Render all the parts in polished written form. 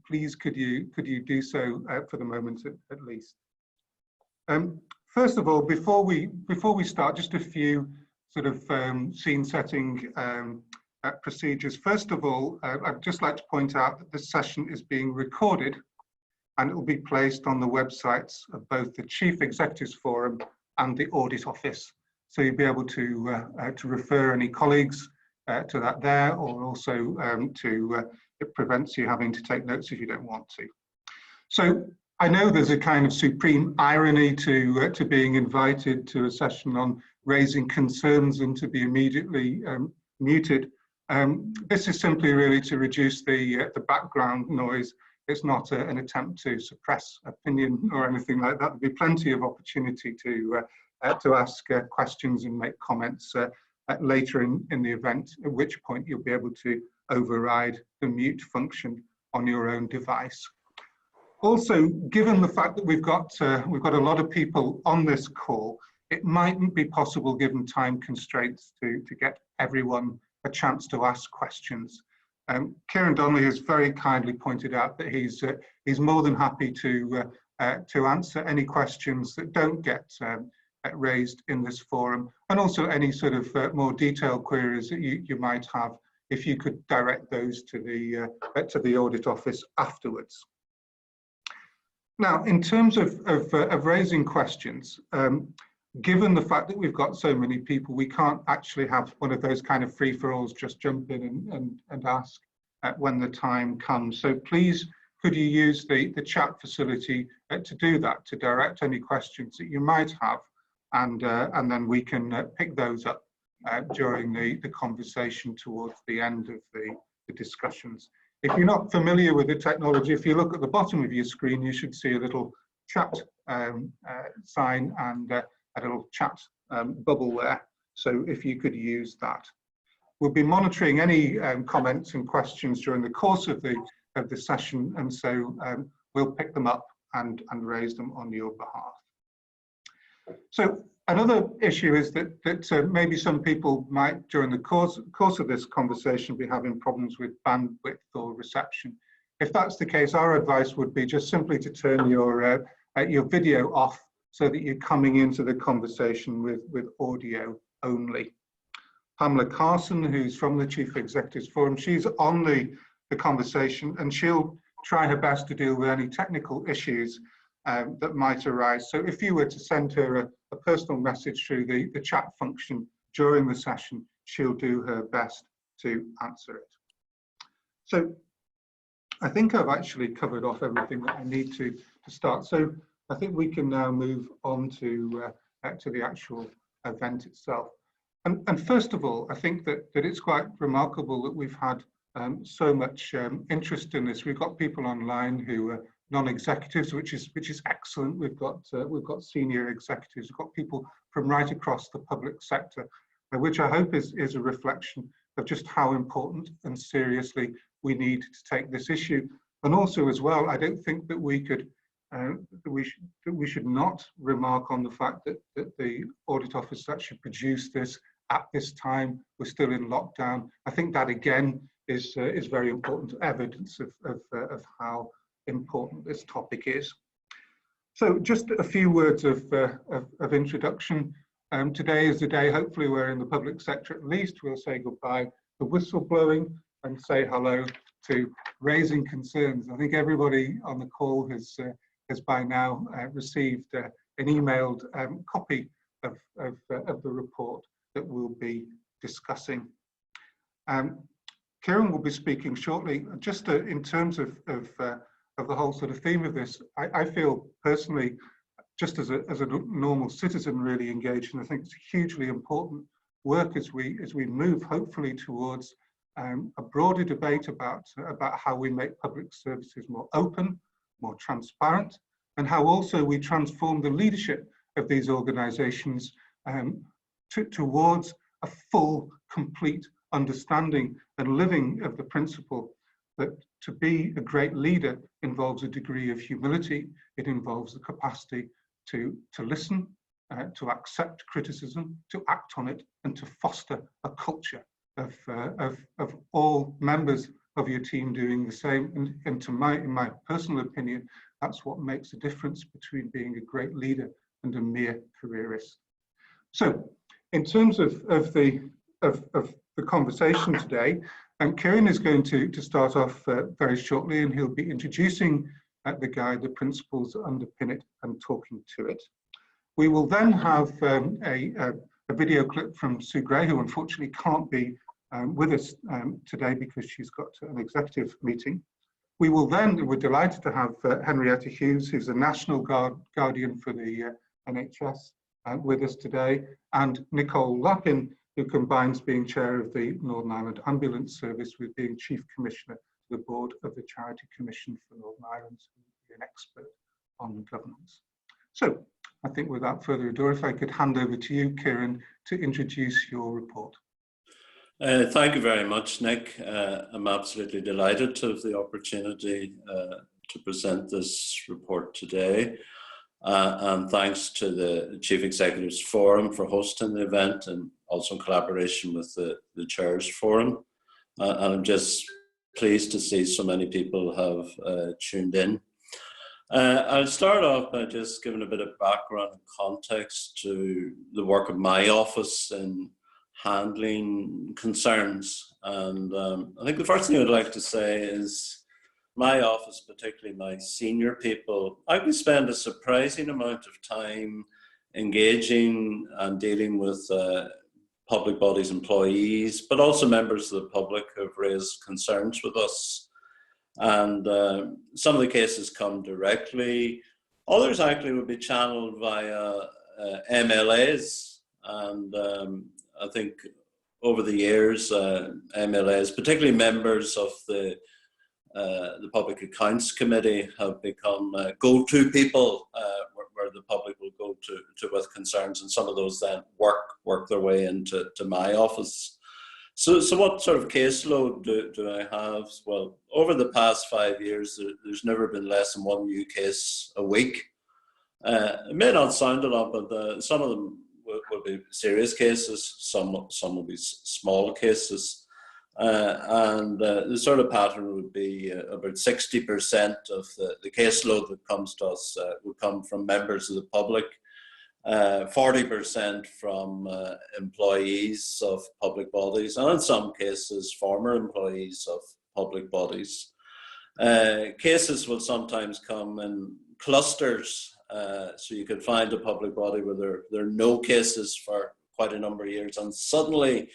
please could you do so for the moment at least. First of all, before we start, just a few sort of scene setting procedures. First of all, I'd just like to point out that this session is being recorded and it will be placed on the websites of both the Chief Executives Forum and the Audit Office. So you'll be able to refer any colleagues to that there, or also it prevents you having to take notes if you don't want to. So I know there's a kind of supreme irony to being invited to a session on raising concerns and to be immediately muted. This is simply really to reduce the background noise. It's not an attempt to suppress opinion or anything like that. There'll be plenty of opportunity to ask questions and make comments later in the event, at which point you'll be able to override the mute function on your own device. Also, given the fact that we've got a lot of people on this call, it mightn't be possible, given time constraints, to get everyone a chance to ask questions. Kieran Donnelly has very kindly pointed out that he's more than happy to answer any questions that don't get raised in this forum, and also any sort of more detailed queries that you might have, if you could direct those to the Audit Office afterwards. Now, in terms of raising questions, given the fact that we've got so many people, we can't actually have one of those kind of free-for-alls, just jump in and ask when the time comes. So please, could you use the chat facility to do that, to direct any questions that you might have, and then we can pick those up during the conversation towards the end of the discussions. If you're not familiar with the technology, if you look at the bottom of your screen, you should see a little chat sign and a little chat bubble there. So if you could use that. We'll be monitoring any comments and questions during the course of the session, and so we'll pick them up and raise them on your behalf. So another issue is that maybe some people might, during the course of this conversation, be having problems with bandwidth or reception. If that's the case, our advice would be just simply to turn your video off, so that you're coming into the conversation with audio only. Pamela Carson, who's from the Chief Executives Forum, she's on the conversation, and she'll try her best to deal with any technical issues that might arise. So if you were to send her a personal message through the chat function during the session, she'll do her best to answer it. So I think I've actually covered off everything that I need to start. So I think we can now move on to the actual event itself. And first of all, I think that it's quite remarkable that we've had so much interest in this. We've got people online who are non-executives, which is excellent. We've got senior executives. We've got people from right across the public sector, which I hope is a reflection of just how important and seriously we need to take this issue. And also, as well, I don't think that we could. We should not remark on the fact that the Audit Office actually produced this at this time. We're still in lockdown. I think that again is very important evidence of how important this topic is. So just a few words of introduction. Today is the day, hopefully, where in the public sector at least we'll say goodbye to whistleblowing and say hello to raising concerns. I think everybody on the call has by now received an emailed copy of the report that we'll be discussing. Kieran will be speaking shortly. Just in terms of the whole sort of theme of this, I feel personally, just as a normal citizen, really engaged, and I think it's hugely important work as we move hopefully towards a broader debate about how we make public services more open, more transparent, and how also we transform the leadership of these organisations towards a full, complete understanding and living of the principle that to be a great leader involves a degree of humility. It involves the capacity to listen, to accept criticism, to act on it, and to foster a culture of all members of your team doing the same. And in my personal opinion, that's what makes the difference between being a great leader and a mere careerist. So, in terms of the conversation today, Kieran is going to start off very shortly, and he'll be introducing the guide, the principles that underpin it, and talking to it. We will then have a video clip from Sue Gray, who unfortunately can't be with us today because she's got an executive meeting. We will then, we're delighted to have Henrietta Hughes, who's a National Guardian for the NHS, with us today, and Nicole Lappin, who combines being chair of the Northern Ireland Ambulance Service with being Chief Commissioner to the Board of the Charity Commission for Northern Ireland, who will be an expert on governance. So, I think without further ado, if I could hand over to you, Kieran, to introduce your report. Thank you very much, Nick. I'm absolutely delighted to have the opportunity to present this report today. And thanks to the Chief Executives Forum for hosting the event, and also in collaboration with the Chairs Forum. And I'm just pleased to see so many people have tuned in. I'll start off by just giving a bit of background and context to the work of my office in handling concerns. And I think the first thing I'd like to say is my office, particularly my senior people, I can spend a surprising amount of time engaging and dealing with public bodies employees, but also members of the public who have raised concerns with us. And some of the cases come directly. Others actually would be channeled via MLAs. And I think over the years, MLAs, particularly members of the Public Accounts Committee, have become go-to people where the public will go to with concerns, and some of those then work their way into my office. So what sort of caseload do I have? Well, over the past 5 years, there's never been less than one new case a week. It may not sound a lot, but some of them will be serious cases, some will be small cases. And the sort of pattern would be about 60% of the caseload that comes to us would come from members of the public, 40% from employees of public bodies, and in some cases, former employees of public bodies. Cases will sometimes come in clusters, so you could find a public body where there are no cases for quite a number of years, and suddenly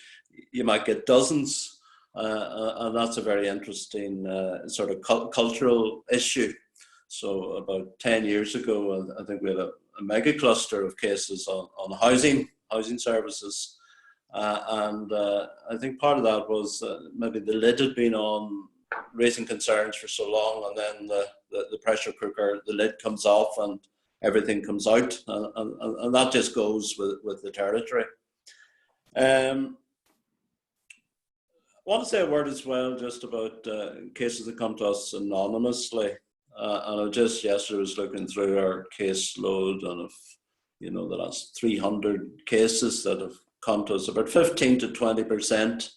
you might get dozens. And that's a very interesting sort of cultural issue. So about 10 years ago, I think we had a mega cluster of cases on housing services. And I think part of that was maybe the lid had been on raising concerns for so long, and then the pressure cooker, the lid comes off and everything comes out. And that just goes with the territory. I want to say a word as well just about cases that come to us anonymously. And I just yesterday was looking through our caseload, and if the last 300 cases that have come to us, about 15 to 20%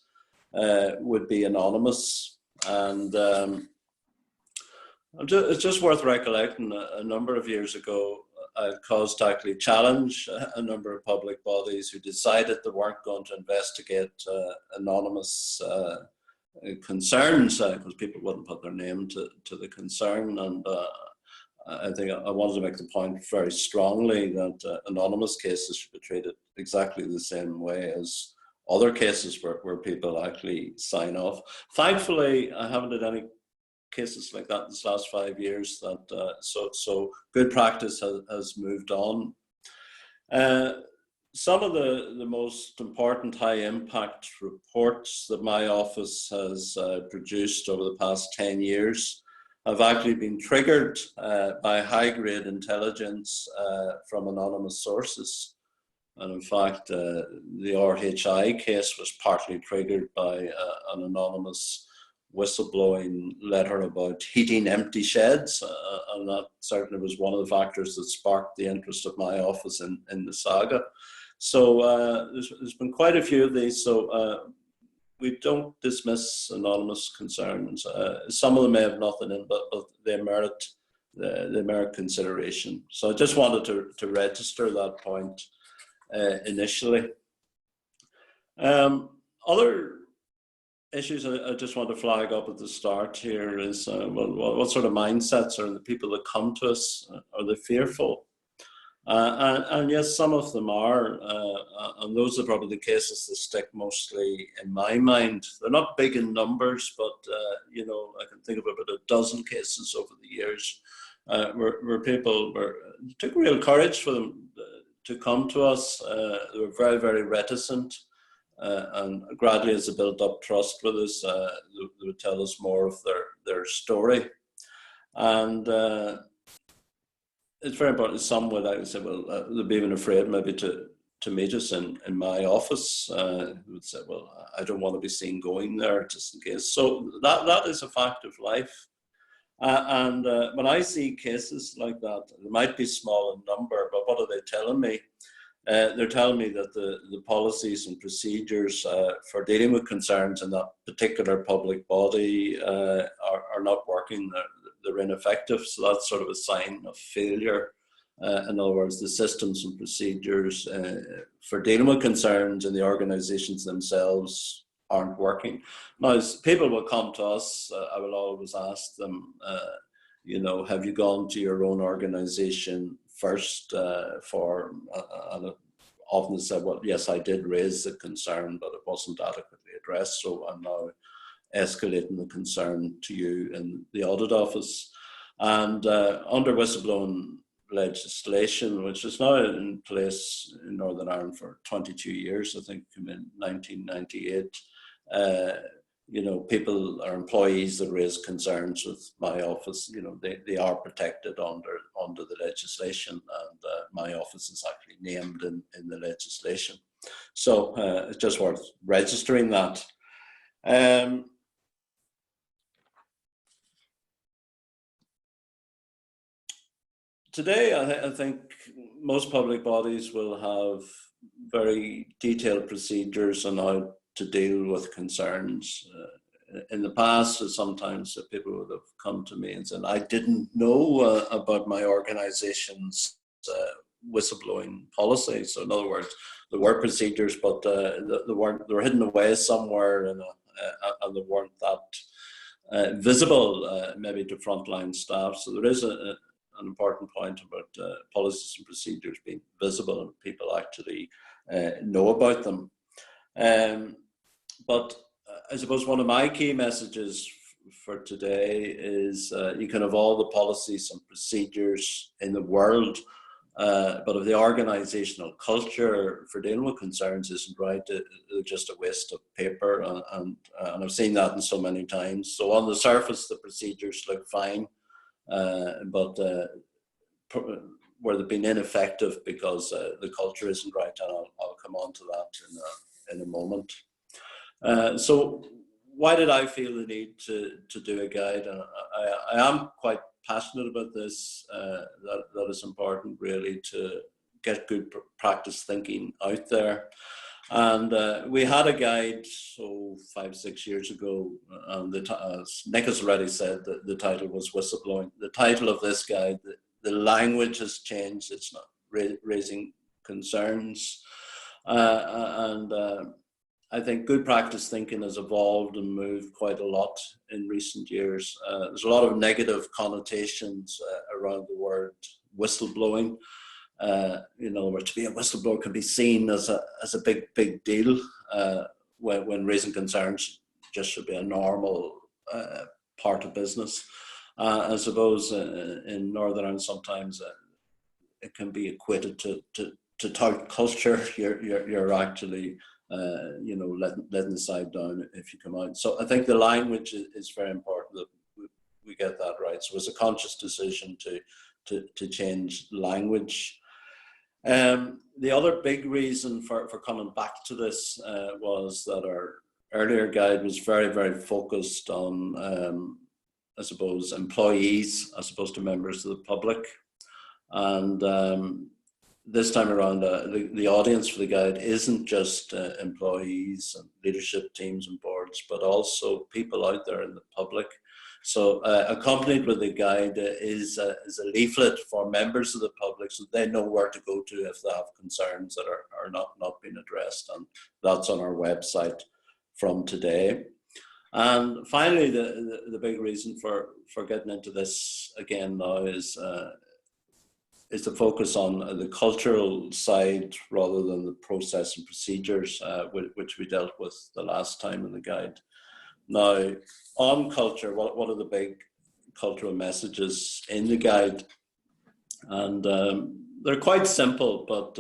would be anonymous. And it's just worth recollecting a number of years ago, I caused to actually challenge a number of public bodies who decided they weren't going to investigate anonymous concerns because people wouldn't put their name to the concern. And I think I wanted to make the point very strongly that anonymous cases should be treated exactly the same way as other cases where people actually sign off. Thankfully, I haven't had any cases like that in this last 5 years. So good practice has moved on. Some of the most important high impact reports that my office has produced over the past 10 years have actually been triggered by high grade intelligence from anonymous sources. And in fact, the RHI case was partly triggered by an anonymous whistleblowing letter about heating empty sheds, and that certainly was one of the factors that sparked the interest of my office in the saga. So there's been quite a few of these. So we don't dismiss anonymous concerns. Some of them may have nothing in, but they merit consideration. So I just wanted to register that point initially. Other issues I just want to flag up at the start here is what sort of mindsets are in the people that come to us? Are they fearful? And yes, some of them are, and those are probably the cases that stick mostly in my mind. They're not big in numbers, but you know, I can think of about a dozen cases over the years where people it took real courage for them to come to us. They were very, very reticent. And gradually, as they built up trust with us, they would tell us more of their story. And it's very important. Some would, I would say, well, they'd be even afraid maybe to meet us in my office. Who would say, well, I don't want to be seen going there just in case. So that is a fact of life. And when I see cases like that, they might be small in number, but what are they telling me? They're telling me that the policies and procedures for dealing with concerns in that particular public body are not working. They're ineffective. So that's sort of a sign of failure. In other words, the systems and procedures for dealing with concerns in the organizations themselves aren't working. Now, as people will come to us, I will always ask them, you know, have you gone to your own organization first and often said, well, yes, I did raise the concern, but it wasn't adequately addressed, so I'm now escalating the concern to you in the audit office. And under whistleblowing legislation, which is now in place in Northern Ireland for 22 years, I think in 1998, you know, people or employees that raise concerns with my office, you know, they are protected under the legislation, and my office is actually named in the legislation. So it's just worth registering that. Today, I think most public bodies will have very detailed procedures on how to deal with concerns. In the past, sometimes people would have come to me and said, I didn't know about my organization's whistleblowing policy. So in other words, there were procedures, but they were hidden away somewhere, and they weren't that visible maybe to frontline staff. So there is an important point about policies and procedures being visible and people actually know about them. But I suppose one of my key messages for today is you can have all the policies and procedures in the world, but if the organizational culture for dealing with concerns isn't right, it's just a waste of paper. And I've seen that in so many times. So on the surface, the procedures look fine, but where they've been ineffective because the culture isn't right, and I'll come on to that in a moment. So why did I feel the need to do a guide? I am quite passionate about this, that it's important really to get good practice thinking out there. And we had a guide 5-6 years ago, and as Nick has already said, the title was Whistleblowing. The title of this guide, the language has changed. It's not raising concerns. I think good practice thinking has evolved and moved quite a lot in recent years. There's a lot of negative connotations around the word whistleblowing. In other words, to be a whistleblower can be seen as a big deal, when raising concerns just should be a normal part of business. I suppose in Northern Ireland sometimes it can be equated to tout culture. You're actually letting the side down if you come out. So I think the language is very important that we get that right. So it was a conscious decision to change language. The other big reason for coming back to this was that our earlier guide was very, very focused on, I suppose, employees as opposed to members of the public. And this time around, the audience for the guide isn't just employees and leadership teams and boards, but also people out there in the public. So accompanied with the guide is a leaflet for members of the public, so they know where to go to if they have concerns that are not being addressed, and that's on our website from today. And finally, the big reason for getting into this again now is the focus on the cultural side rather than the process and procedures, which we dealt with the last time in the guide. Now, on culture, what are the big cultural messages in the guide? And they're quite simple, but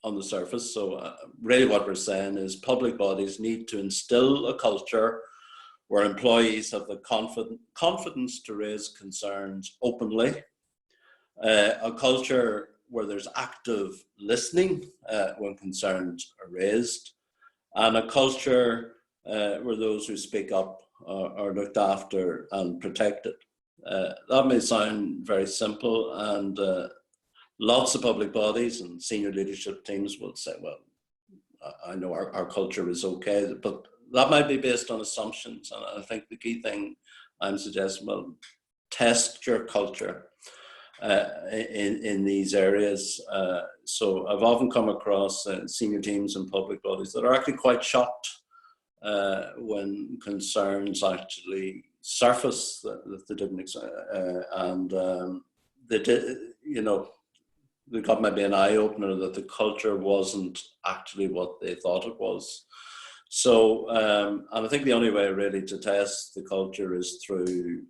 on the surface. So really what we're saying is public bodies need to instill a culture where employees have the confidence to raise concerns openly, a culture where there's active listening when concerns are raised, and a culture where those who speak up are looked after and protected. That may sound very simple, and lots of public bodies and senior leadership teams will say, well, I know our culture is okay, but that might be based on assumptions. And I think the key thing I'm suggesting, well, test your culture in these areas. So I've often come across senior teams and public bodies that are actually quite shocked when concerns actually surface that they didn't, they did, they got maybe an eye-opener that the culture wasn't actually what they thought it was. So, and I think the only way really to test the culture is through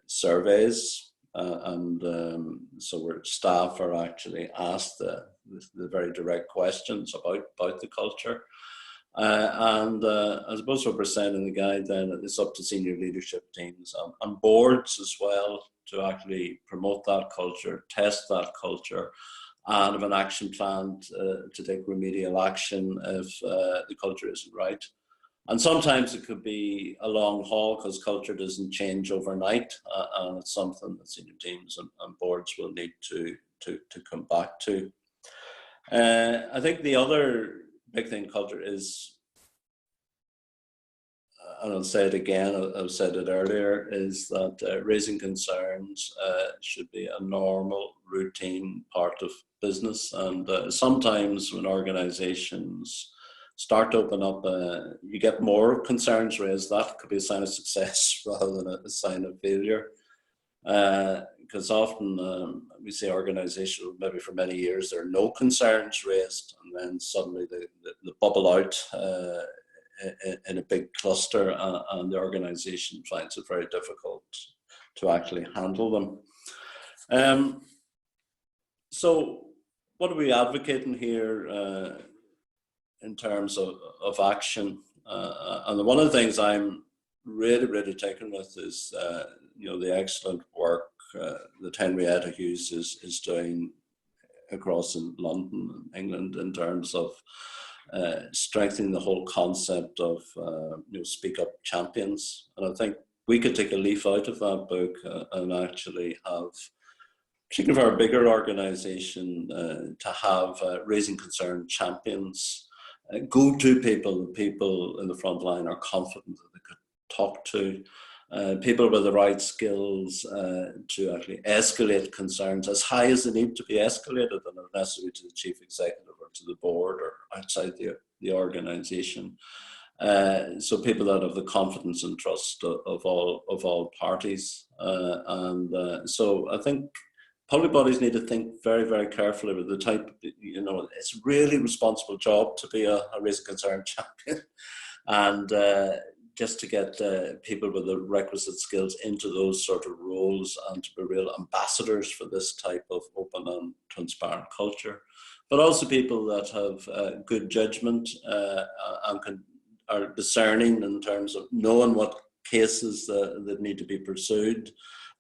surveys. So where staff are actually asked the very direct questions about the culture. I suppose what we're saying in the guide then, it's up to senior leadership teams and boards as well to actually promote that culture, test that culture, and have an action plan to take remedial action if the culture isn't right. And sometimes it could be a long haul because culture doesn't change overnight, and it's something that senior teams and boards will need to come back to. I think the other big thing in culture is, and I'll say it again, I've said it earlier, is that raising concerns should be a normal, routine part of business. And sometimes when organizations start to open up, you get more concerns raised. That could be a sign of success rather than a sign of failure. Because often we see organizations, maybe for many years, there are no concerns raised, and then suddenly they bubble out in a big cluster, and the organization finds it very difficult to actually handle them. So what are we advocating here in terms of action? And one of the things I'm really taken with is the excellent work that Henrietta Hughes is doing across in London, England, in terms of strengthening the whole concept of speak up champions. And I think we could take a leaf out of that book and actually have, particularly for our bigger organization, to have raising concern champions, go-to people in the front line are confident that they could talk to, people with the right skills to actually escalate concerns as high as they need to be escalated, and not necessarily to the chief executive or to the board or outside the organization. So people that have the confidence and trust of all parties. So I think public bodies need to think very carefully about the type, it's a really responsible job to be a raising concern champion. And just to get people with the requisite skills into those sort of roles and to be real ambassadors for this type of open and transparent culture. But also people that have good judgment and are discerning in terms of knowing what cases that need to be pursued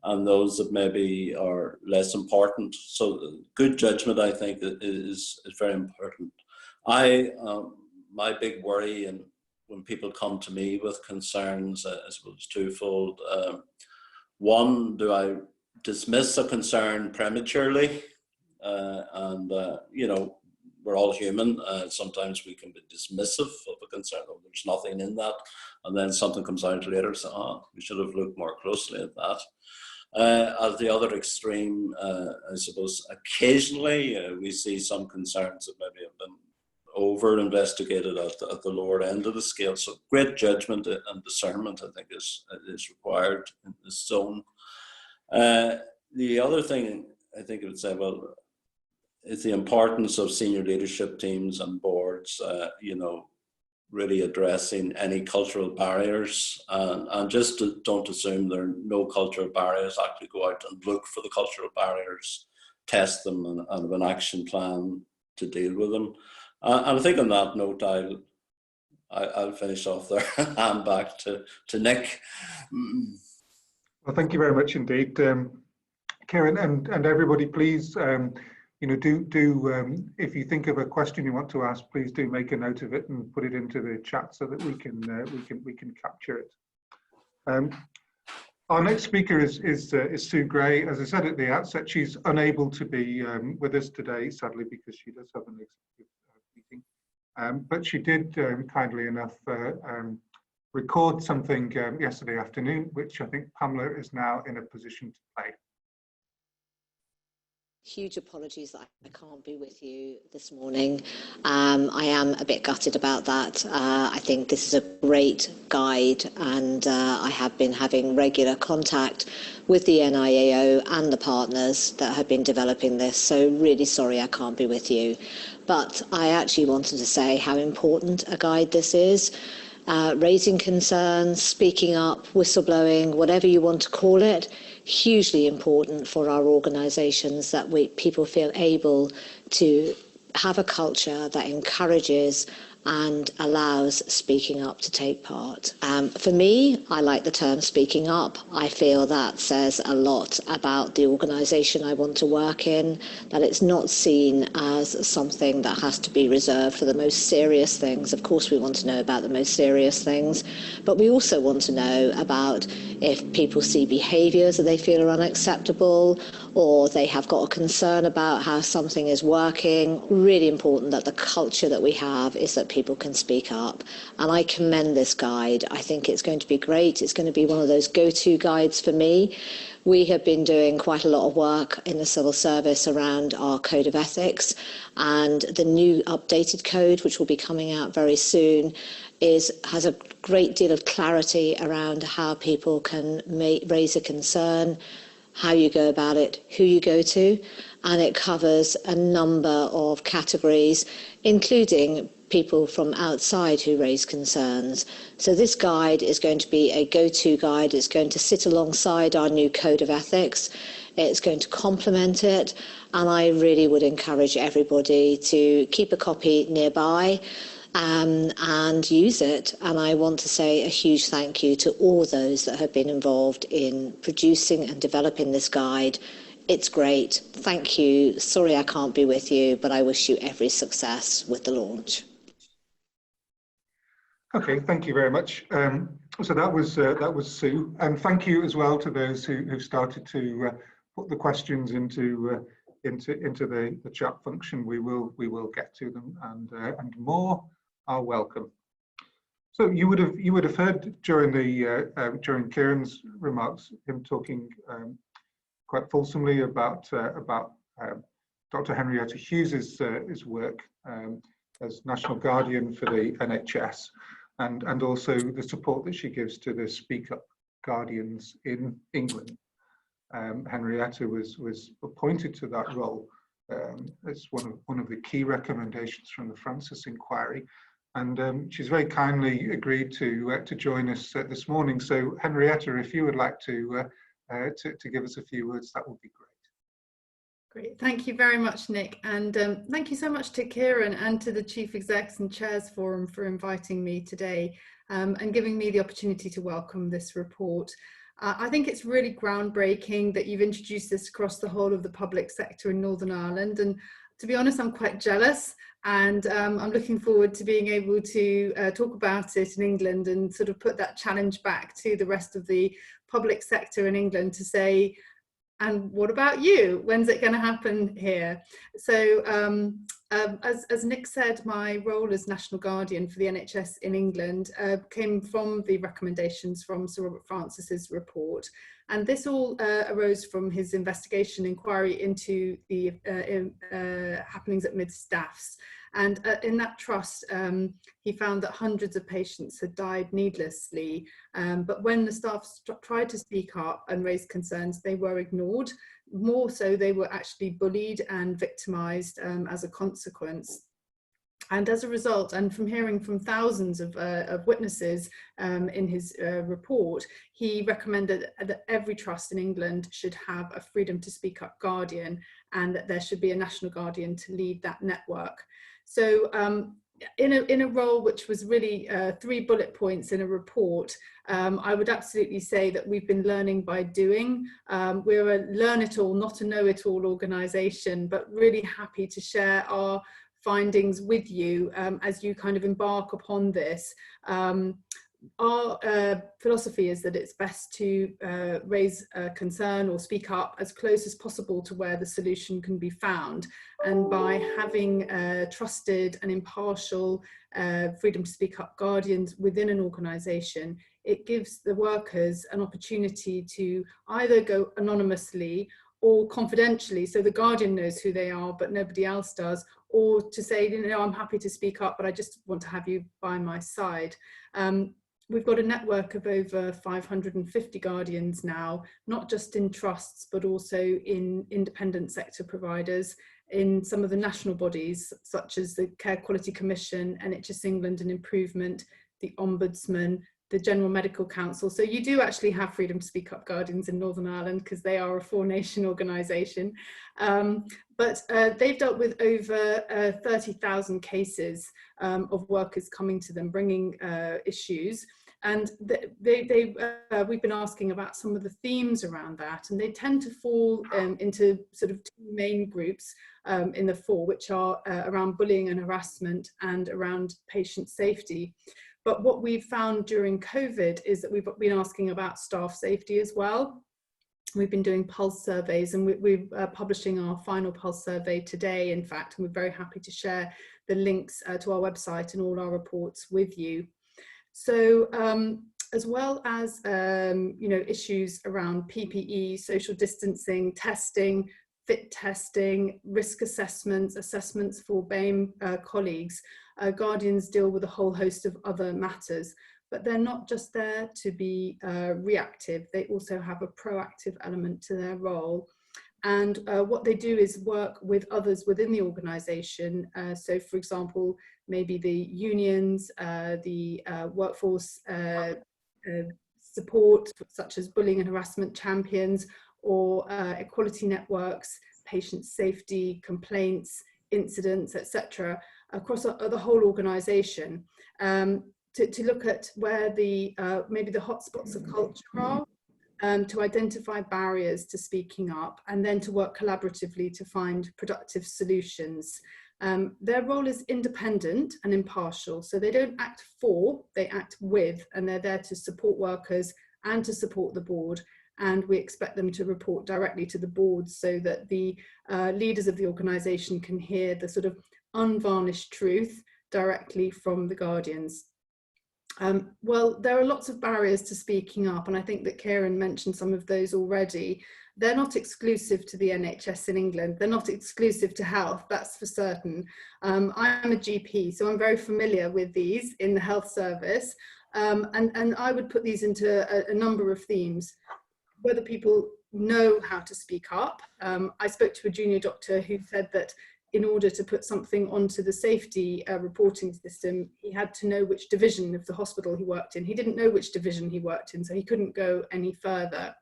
and those that maybe are less important. So good judgment, I think, is very important. My big worry, and when people come to me with concerns, I suppose twofold. One, do I dismiss a concern prematurely? and you know, we're all human. Sometimes we can be dismissive of a concern. Oh, there's nothing in that, and then something comes out later. So, we should have looked more closely at that. At the other extreme, I suppose, occasionally we see some concerns that maybe have been over-investigated at the lower end of the scale. So great judgment and discernment, I think, is required in this zone. The other thing I think I would say, well, is the importance of senior leadership teams and boards, you know, really addressing any cultural barriers, and just don't assume there are no cultural barriers. Actually go out and look for the cultural barriers, test them, and have an action plan to deal with them. And I think on that note, I'll finish off there and back to Nick. Well, thank you very much indeed, Kieran, and everybody. Please, you know, do if you think of a question you want to ask, please do make a note of it and put it into the chat so that we can capture it. Our next speaker is Sue Gray. As I said at the outset, she's unable to be with us today, sadly, because she does have an executive meeting. But she did kindly enough record something yesterday afternoon, which I think Pamela is now in a position to play. Huge apologies that I can't be with you this morning. I am a bit gutted about that. I think this is a great guide, and I have been having regular contact with the NIAO and the partners that have been developing this. So really sorry I can't be with you. But I actually wanted to say how important a guide this is. Raising concerns, speaking up, whistleblowing, whatever you want to call it, hugely important for our organisations that people feel able to have a culture that encourages and allows speaking up to take part. For me, I like the term speaking up. I feel that says a lot about the organisation I want to work in, that it's not seen as something that has to be reserved for the most serious things. Of course, we want to know about the most serious things, but we also want to know about if people see behaviours that they feel are unacceptable, or they have got a concern about how something is working. Really important that the culture that we have is that people can speak up. And I commend this guide. I think it's going to be great. It's going to be one of those go-to guides for me. We have been doing quite a lot of work in the civil service around our code of ethics, and the new updated code, which will be coming out very soon, has a great deal of clarity around how people can raise a concern, how you go about it, who you go to, and it covers a number of categories, including people from outside who raise concerns. So this guide is going to be a go-to guide. It's going to sit alongside our new code of ethics. It's going to complement it, and I really would encourage everybody to keep a copy nearby and use it. And I want to say a huge thank you to all those that have been involved in producing and developing this guide. It's great. Thank you. Sorry I can't be with you, but I wish you every success with the launch. Okay, thank you very much. So that was Sue, and thank you as well to those who started to put the questions into the chat function. We will get to them, and more are welcome. So you would have heard during Kieran's remarks him talking quite fulsomely about Dr. Henrietta Hughes's his work as National Guardian for the NHS, and also the support that she gives to the Speak Up Guardians in England. Henrietta was appointed to that role as one of the key recommendations from the Francis Inquiry, and she's very kindly agreed to join us this morning. So Henrietta, if you would like to give us a few words, that would be great. Great, thank you very much, Nick, and thank you so much to Kieran and to the Chief Execs and Chairs Forum for inviting me today and giving me the opportunity to welcome this report. I think it's really groundbreaking that you've introduced this across the whole of the public sector in Northern Ireland, and to be honest, I'm quite jealous, and I'm looking forward to being able to talk about it in England and sort of put that challenge back to the rest of the public sector in England to say, And what about you? When's it going to happen here? So as Nick said, my role as National Guardian for the NHS in England came from the recommendations from Sir Robert Francis's report. And this all arose from his investigation inquiry into the happenings at Mid Staffs. And in that trust, he found that hundreds of patients had died needlessly. But when the staff tried to speak up and raise concerns, they were ignored. More so, they were actually bullied and victimised as a consequence. And as a result, and from hearing from thousands of witnesses in his report, he recommended that every trust in England should have a freedom to speak up guardian, and that there should be a national guardian to lead that network. So in a role which was really 3 bullet points in a report, I would absolutely say that we've been learning by doing. We're a learn it all, not a know it all organisation, but really happy to share our findings with you as you kind of embark upon this. Our philosophy is that it's best to raise a concern or speak up as close as possible to where the solution can be found. And by having trusted and impartial freedom to speak up guardians within an organisation, it gives the workers an opportunity to either go anonymously or confidentially, so the guardian knows who they are but nobody else does, or to say, you know, I'm happy to speak up but I just want to have you by my side. We've got a network of over 550 guardians now, not just in trusts, but also in independent sector providers, in some of the national bodies, such as the Care Quality Commission, NHS England and Improvement, the Ombudsman, the General Medical Council. So you do actually have freedom to speak up guardians in Northern Ireland because they are a 4-nation organisation. But they've dealt with over 30,000 cases of workers coming to them, bringing issues. And we've been asking about some of the themes around that, and they tend to fall into sort of 2 main groups in the 4, which are around bullying and harassment and around patient safety. But what we've found during COVID is that we've been asking about staff safety as well. We've been doing pulse surveys, and we're publishing our final pulse survey today, in fact, and we're very happy to share the links to our website and all our reports with you. So as well as you know, issues around PPE, social distancing, testing, fit testing, risk assessments, assessments for BAME colleagues, guardians deal with a whole host of other matters, but they're not just there to be reactive, they also have a proactive element to their role. And what they do is work with others within the organisation. So for example, maybe the unions, the workforce support, such as bullying and harassment champions, or equality networks, patient safety, complaints, incidents, etc., across the whole organisation, to look at where the maybe the hotspots of culture are, to identify barriers to speaking up, and then to work collaboratively to find productive solutions. Their role is independent and impartial, so they don't act for, they act with, and they're there to support workers and to support the board. And we expect them to report directly to the board so that the leaders of the organisation can hear the sort of unvarnished truth directly from the guardians. Well, there are lots of barriers to speaking up, and I think that Kieran mentioned some of those already. They're not exclusive to the NHS in England. They're not exclusive to health, that's for certain. I'm a GP, so I'm very familiar with these in the health service. And I would put these into a number of themes. Whether people know how to speak up. I spoke to a junior doctor who said that in order to put something onto the safety reporting system, he had to know which division of the hospital he worked in. He didn't know which division he worked in, so he couldn't go any further.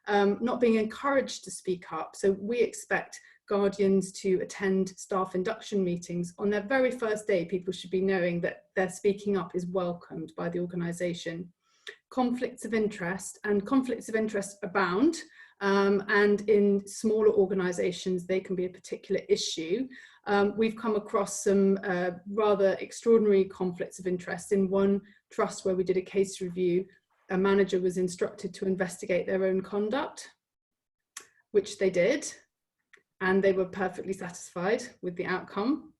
Not being encouraged to speak up. So we expect guardians to attend staff induction meetings. On their very first day, people should be knowing that their speaking up is welcomed by the organisation. Conflicts of interest, and conflicts of interest abound, and in smaller organisations they can be a particular issue. We've come across some rather extraordinary conflicts of interest. In one trust where we did a case review, a manager was instructed to investigate their own conduct. which they did, and they were perfectly satisfied with the outcome.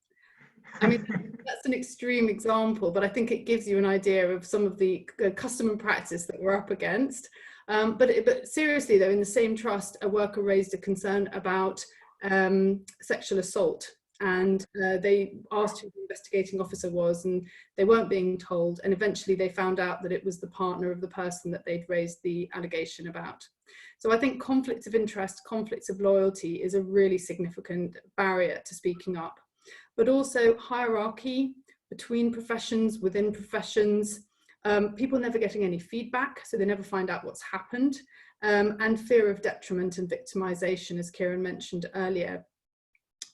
I mean, that's an extreme example, but I think it gives you an idea of some of the custom and practice that we're up against. But seriously though, in the same trust, a worker raised a concern about sexual assault, and they asked who the investigating officer was, and they weren't being told, and eventually they found out that it was the partner of the person that they'd raised the allegation about. So I think conflicts of interest, conflicts of loyalty is a really significant barrier to speaking up, but also hierarchy between professions, within professions, people never getting any feedback, so they never find out what's happened, and fear of detriment and victimisation, as Kieran mentioned earlier.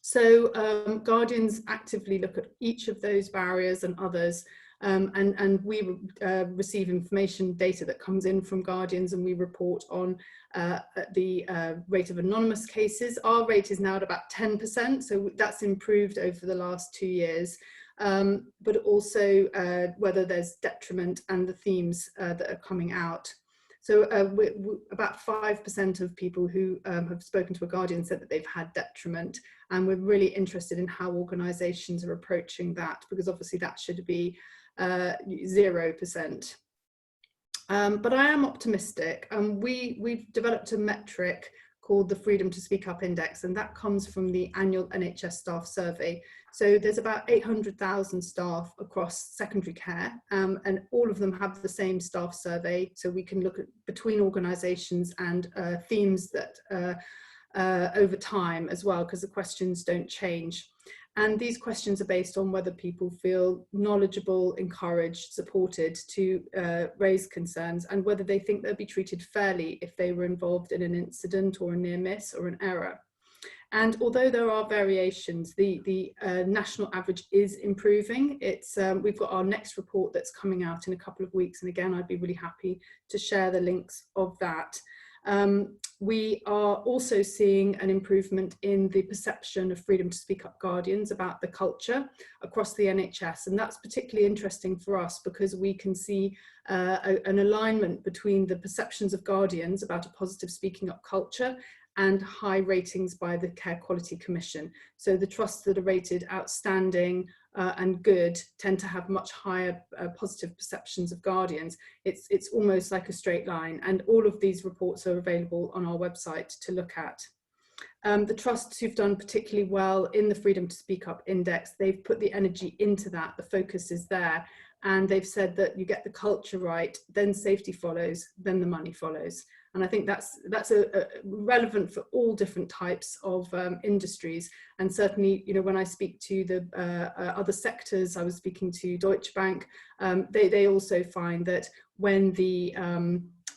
So Guardians actively look at each of those barriers and others, and we receive information data that comes in from Guardians, and we report on the rate of anonymous cases. Our rate is now at about 10%, so that's improved over the last 2 years. But also whether there's detriment and the themes that are coming out. So about 5% of people who have spoken to a Guardian said that they've had detriment, and we're really interested in how organisations are approaching that, because obviously that should be 0%. But I am optimistic. We've developed a metric called the Freedom to Speak Up Index, and that comes from the annual NHS staff survey. So there's about 800,000 staff across secondary care, and all of them have the same staff survey, so we can look at between organisations and themes that over time as well, because the questions don't change. And these questions are based on whether people feel knowledgeable, encouraged, supported to raise concerns, and whether they think they'll be treated fairly if they were involved in an incident or a near miss or an error. And although there are variations, the national average is improving. We've got our next report that's coming out in a couple of weeks, and again, I'd be really happy to share the links of that. We are also seeing an improvement in the perception of Freedom to Speak Up Guardians about the culture across the NHS, and that's particularly interesting for us because we can see an alignment between the perceptions of Guardians about a positive speaking up culture and high ratings by the Care Quality Commission. So the trusts that are rated outstanding and good tend to have much higher positive perceptions of Guardians. It's almost like a straight line, and all of these reports are available on our website to look at. The trusts who've done particularly well in the Freedom to Speak Up Index, they've put the energy into that, the focus is there, and they've said that you get the culture right, then safety follows, then the money follows. And I think that's relevant for all different types of industries. And certainly, you know, when I speak to the other sectors, I was speaking to Deutsche Bank, they also find that when the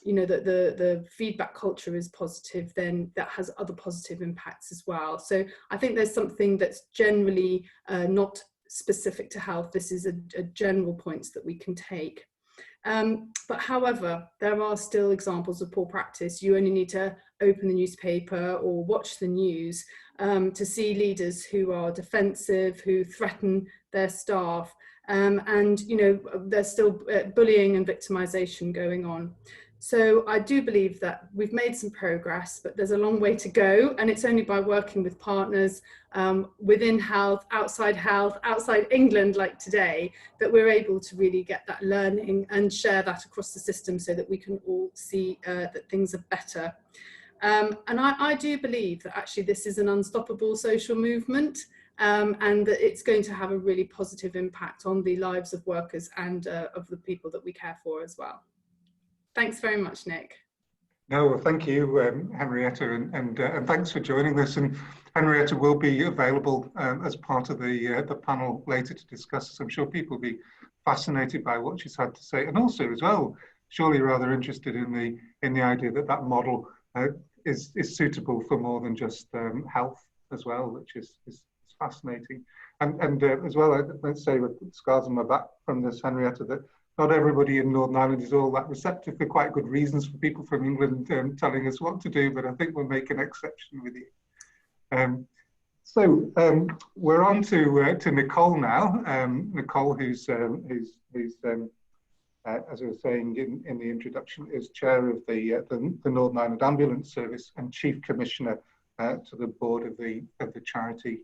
you know, the feedback culture is positive, then that has other positive impacts as well. So I think there's something that's generally not specific to health. This is a general points that we can take. But however, there are still examples of poor practice. You only need to open the newspaper or watch the news to see leaders who are defensive, who threaten their staff, and you know, there's still bullying and victimization going on. So I do believe that we've made some progress, but there's a long way to go, and it's only by working with partners within health, outside England like today, that we're able to really get that learning and share that across the system so that we can all see that things are better. And I do believe that actually this is an unstoppable social movement, and that it's going to have a really positive impact on the lives of workers and of the people that we care for as well. Thanks very much, Nick. No, well, thank you, Henrietta, and thanks for joining us. And Henrietta will be available as part of the panel later to discuss this. I'm sure people will be fascinated by what she's had to say, and also as well, surely rather interested in the idea that that model is suitable for more than just health as well, which is fascinating. And as well, let's say with scars on my back from this, Henrietta, that not everybody in Northern Ireland is all that receptive, for quite good reasons for people from England telling us what to do, but I think we'll make an exception with you. So we're on to Nicole now. Nicole, who's as I was saying in the introduction, is chair of the Northern Ireland Ambulance Service and chief commissioner to the board of the Charity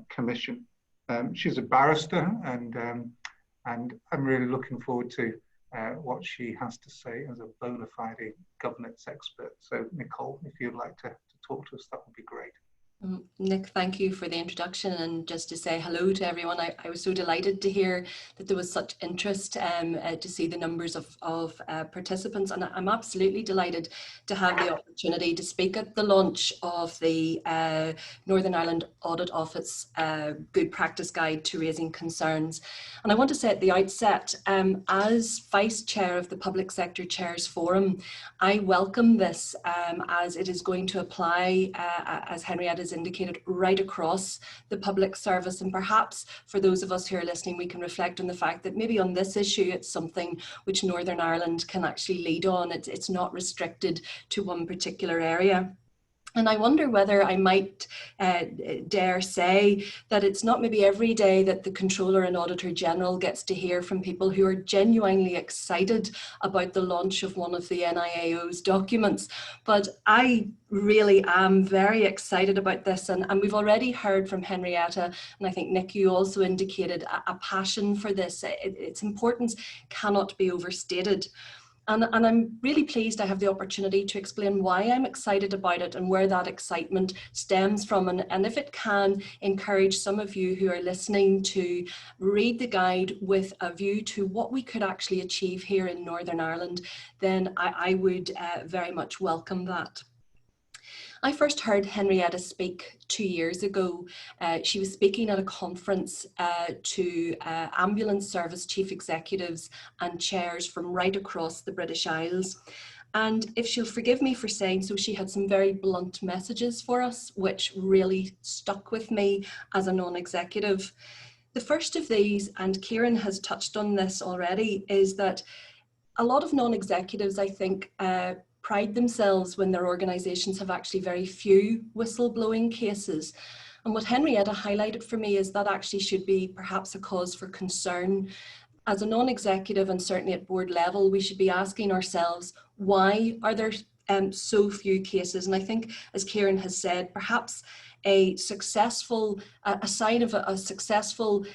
Commission. She's a barrister, and I'm really looking forward to what she has to say as a bona fide governance expert. So, Nicole, if you'd like to talk to us, that would be great. Nick, thank you for the introduction, and just to say hello to everyone. I was so delighted to hear that there was such interest to see the numbers of participants, and I'm absolutely delighted to have the opportunity to speak at the launch of the Northern Ireland Audit Office Good Practice Guide to Raising Concerns. And I want to say at the outset, as Vice Chair of the Public Sector Chairs Forum, I welcome this as it is going to apply, as Henrietta's indicated, right across the public service. And perhaps for those of us who are listening, we can reflect on the fact that maybe on this issue, it's something which Northern Ireland can actually lead on. It's not restricted to one particular area. And I wonder whether I might dare say that it's not maybe every day that the Controller and Auditor General gets to hear from people who are genuinely excited about the launch of one of the NIAO's documents. But I really am very excited about this, and we've already heard from Henrietta, and I think Nick, you also indicated a passion for this. Its importance cannot be overstated. And I'm really pleased I have the opportunity to explain why I'm excited about it and where that excitement stems from. And if it can encourage some of you who are listening to read the guide with a view to what we could actually achieve here in Northern Ireland, then I would very much welcome that. I first heard Henrietta speak 2 years ago. She was speaking at a conference to ambulance service chief executives and chairs from right across the British Isles. And if she'll forgive me for saying so, she had some very blunt messages for us, which really stuck with me as a non-executive. The first of these, and Kieran has touched on this already, is that a lot of non-executives, I think, pride themselves when their organisations have actually very few whistleblowing cases. And what Henrietta highlighted for me is that actually should be perhaps a cause for concern. As a non-executive, and certainly at board level, we should be asking ourselves, why are there so few cases? And I think, as Kieran has said, perhaps a sign of a successful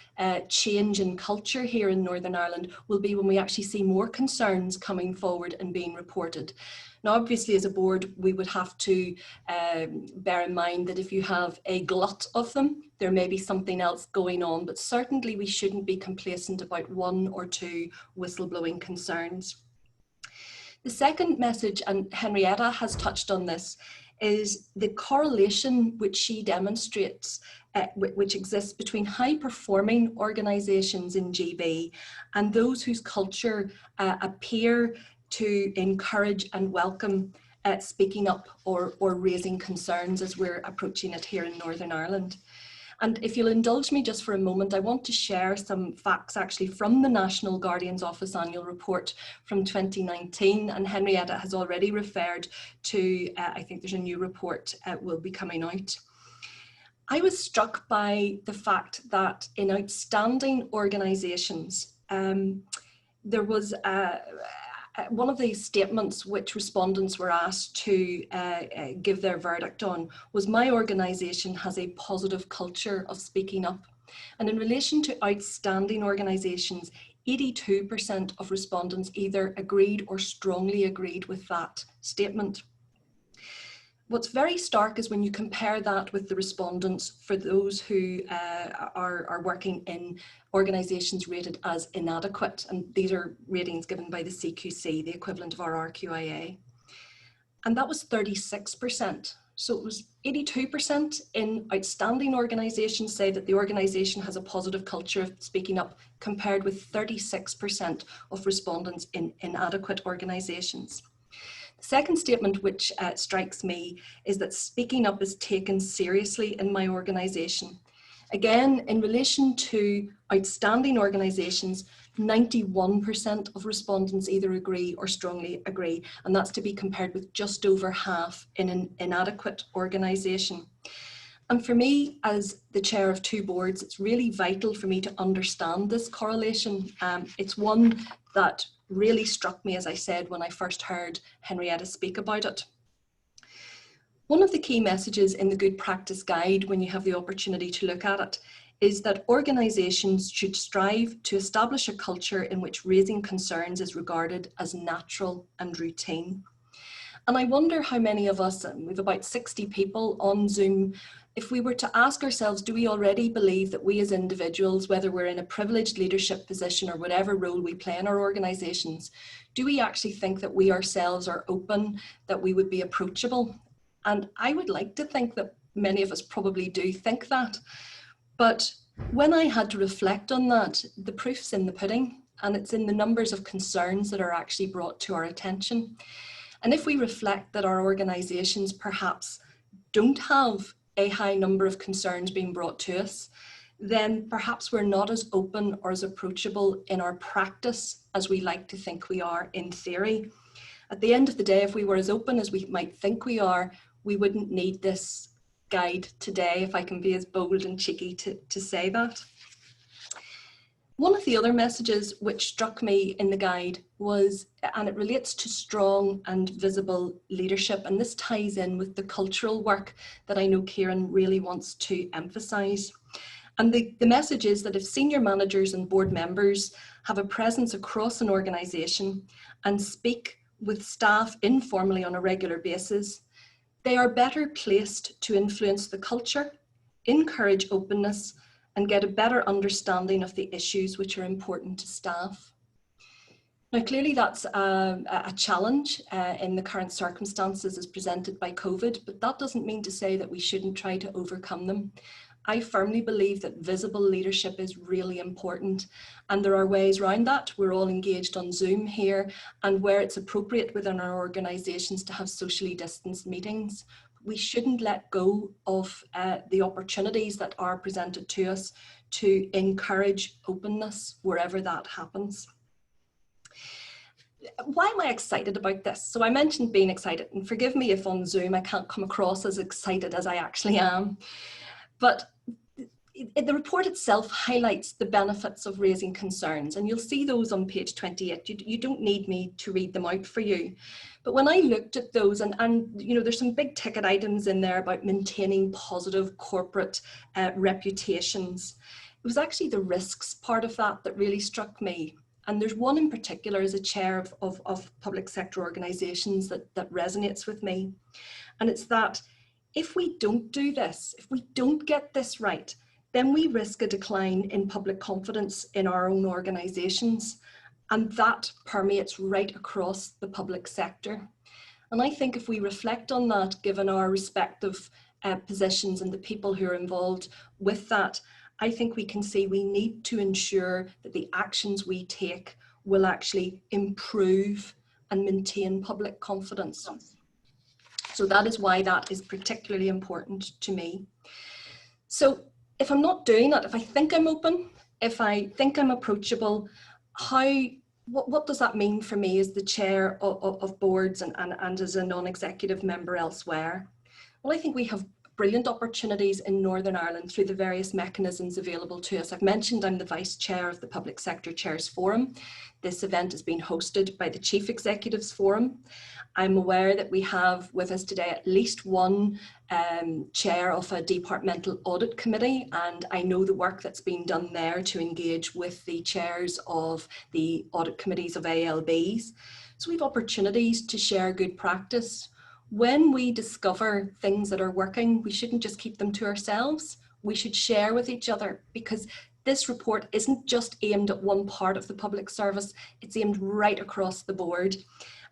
change in culture here in Northern Ireland will be when we actually see more concerns coming forward and being reported. Now, obviously, as a board, we would have to bear in mind that if you have a glut of them, there may be something else going on, but certainly we shouldn't be complacent about 1 or 2 whistleblowing concerns. The second message, and Henrietta has touched on this, is the correlation which she demonstrates, which exists between high-performing organisations in GB and those whose culture appear to encourage and welcome speaking up or raising concerns as we're approaching it here in Northern Ireland. And if you'll indulge me just for a moment, I want to share some facts actually from the National Guardian's Office annual report from 2019, and Henrietta has already referred to, I think there's a new report will be coming out. I was struck by the fact that in outstanding organisations, there was one of the statements which respondents were asked to give their verdict on was, my organisation has a positive culture of speaking up. And in relation to outstanding organisations, 82% of respondents either agreed or strongly agreed with that statement. What's very stark is when you compare that with the respondents for those who are working in organisations rated as inadequate, and these are ratings given by the CQC, the equivalent of our RQIA, and that was 36%. So it was 82% in outstanding organisations say that the organisation has a positive culture of speaking up, compared with 36% of respondents in inadequate organisations. The second statement which strikes me is that speaking up is taken seriously in my organisation. Again, in relation to outstanding organisations, 91% of respondents either agree or strongly agree, and that's to be compared with just over half in an inadequate organisation. And for me, as the chair of 2 boards, it's really vital for me to understand this correlation. It's one that really struck me, as I said, when I first heard Henrietta speak about it. One of the key messages in the Good Practice Guide, when you have the opportunity to look at it, is that organisations should strive to establish a culture in which raising concerns is regarded as natural and routine. And I wonder how many of us, and we've about 60 people on Zoom, if we were to ask ourselves, do we already believe that we as individuals, whether we're in a privileged leadership position or whatever role we play in our organisations, do we actually think that we ourselves are open, that we would be approachable? And I would like to think that many of us probably do think that. But when I had to reflect on that, the proof's in the pudding, and it's in the numbers of concerns that are actually brought to our attention. And if we reflect that our organisations perhaps don't have a high number of concerns being brought to us, then perhaps we're not as open or as approachable in our practice as we like to think we are in theory. At the end of the day, if we were as open as we might think we are, we wouldn't need this guide today, if I can be as bold and cheeky to say that. One of the other messages which struck me in the guide was, and it relates to strong and visible leadership, and this ties in with the cultural work that I know Kieran really wants to emphasise. And the message is that if senior managers and board members have a presence across an organisation and speak with staff informally on a regular basis, they are better placed to influence the culture, encourage openness, and get a better understanding of the issues which are important to staff. Now, clearly that's a challenge in the current circumstances as presented by COVID, but that doesn't mean to say that we shouldn't try to overcome them. I firmly believe that visible leadership is really important, and there are ways around that. We're all engaged on Zoom here, and where it's appropriate within our organisations to have socially distanced meetings, we shouldn't let go of the opportunities that are presented to us to encourage openness wherever that happens. Why am I excited about this? So I mentioned being excited, and forgive me if on Zoom I can't come across as excited as I actually am, but the report itself highlights the benefits of raising concerns, and you'll see those on page 28. You don't need me to read them out for you. But when I looked at those, and you know, there's some big ticket items in there about maintaining positive corporate reputations. It was actually the risks part of that that really struck me. And there's one in particular as a chair of public sector organisations that resonates with me. And it's that if we don't do this, if we don't get this right, then we risk a decline in public confidence in our own organisations, and that permeates right across the public sector. And I think if we reflect on that, given our respective positions and the people who are involved with that, I think we can see we need to ensure that the actions we take will actually improve and maintain public confidence. So that is why that is particularly important to me. So if I'm not doing that, if I think I'm open, if I think I'm approachable, what does that mean for me as the chair of boards and as a non-executive member elsewhere? Well, I think we have brilliant opportunities in Northern Ireland through the various mechanisms available to us. I've mentioned I'm the Vice Chair of the Public Sector Chairs Forum. This event is being hosted by the Chief Executives Forum. I'm aware that we have with us today at least one chair of a departmental audit committee, and I know the work that's being done there to engage with the chairs of the audit committees of ALBs. So we have opportunities to share good practice. When we discover things that are working, we shouldn't just keep them to ourselves. We should share with each other, because this report isn't just aimed at one part of the public service, it's aimed right across the board.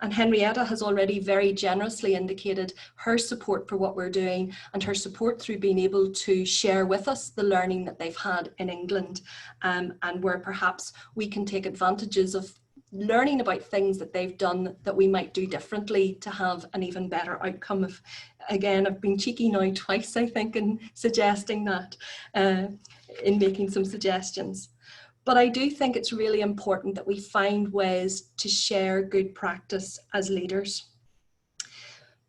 And Henrietta has already very generously indicated her support for what we're doing and her support through being able to share with us the learning that they've had in England, and where perhaps we can take advantages of learning about things that they've done that we might do differently to have an even better outcome. Again, I've been cheeky now twice, I think, in suggesting that, in making some suggestions. But I do think it's really important that we find ways to share good practice as leaders.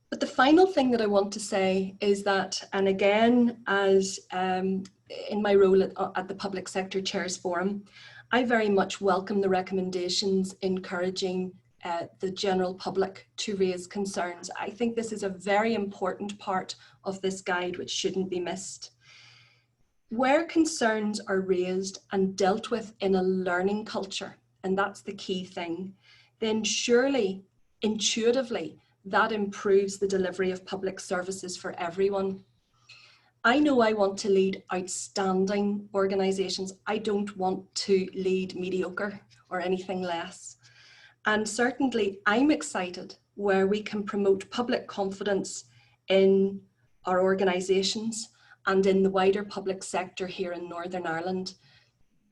But the final thing that I want to say is that, and again, as in my role at the Public Sector Chairs Forum, I very much welcome the recommendations encouraging the general public to raise concerns. I think this is a very important part of this guide which shouldn't be missed. Where concerns are raised and dealt with in a learning culture, and that's the key thing, then surely, intuitively, that improves the delivery of public services for everyone. I know I want to lead outstanding organisations. I don't want to lead mediocre or anything less. And certainly I'm excited where we can promote public confidence in our organisations and in the wider public sector here in Northern Ireland.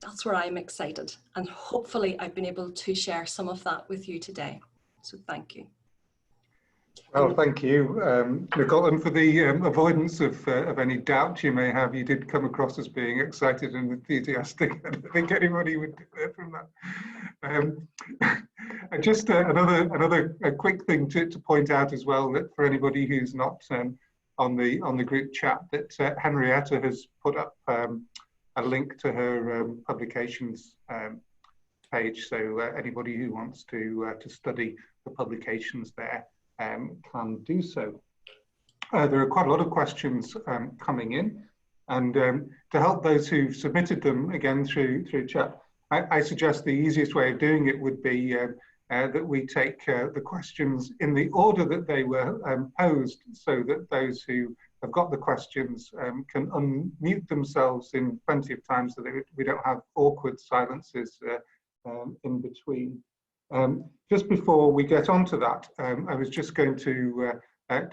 That's where I'm excited. And hopefully I've been able to share some of that with you today. So thank you. Well, thank you, Nicole, and for the avoidance of any doubt you may have, you did come across as being excited and enthusiastic. I don't think anybody would differ from that. Just another quick thing to point out as well, that for anybody who's not on the group chat, that Henrietta has put up a link to her publications page, so anybody who wants to study the publications there can do so. There are quite a lot of questions coming in, and to help those who've submitted them again through chat, I suggest the easiest way of doing it would be that we take the questions in the order that they were posed, so that those who have got the questions can unmute themselves in plenty of time, so that we don't have awkward silences in between. Just before we get on to that, I was just going to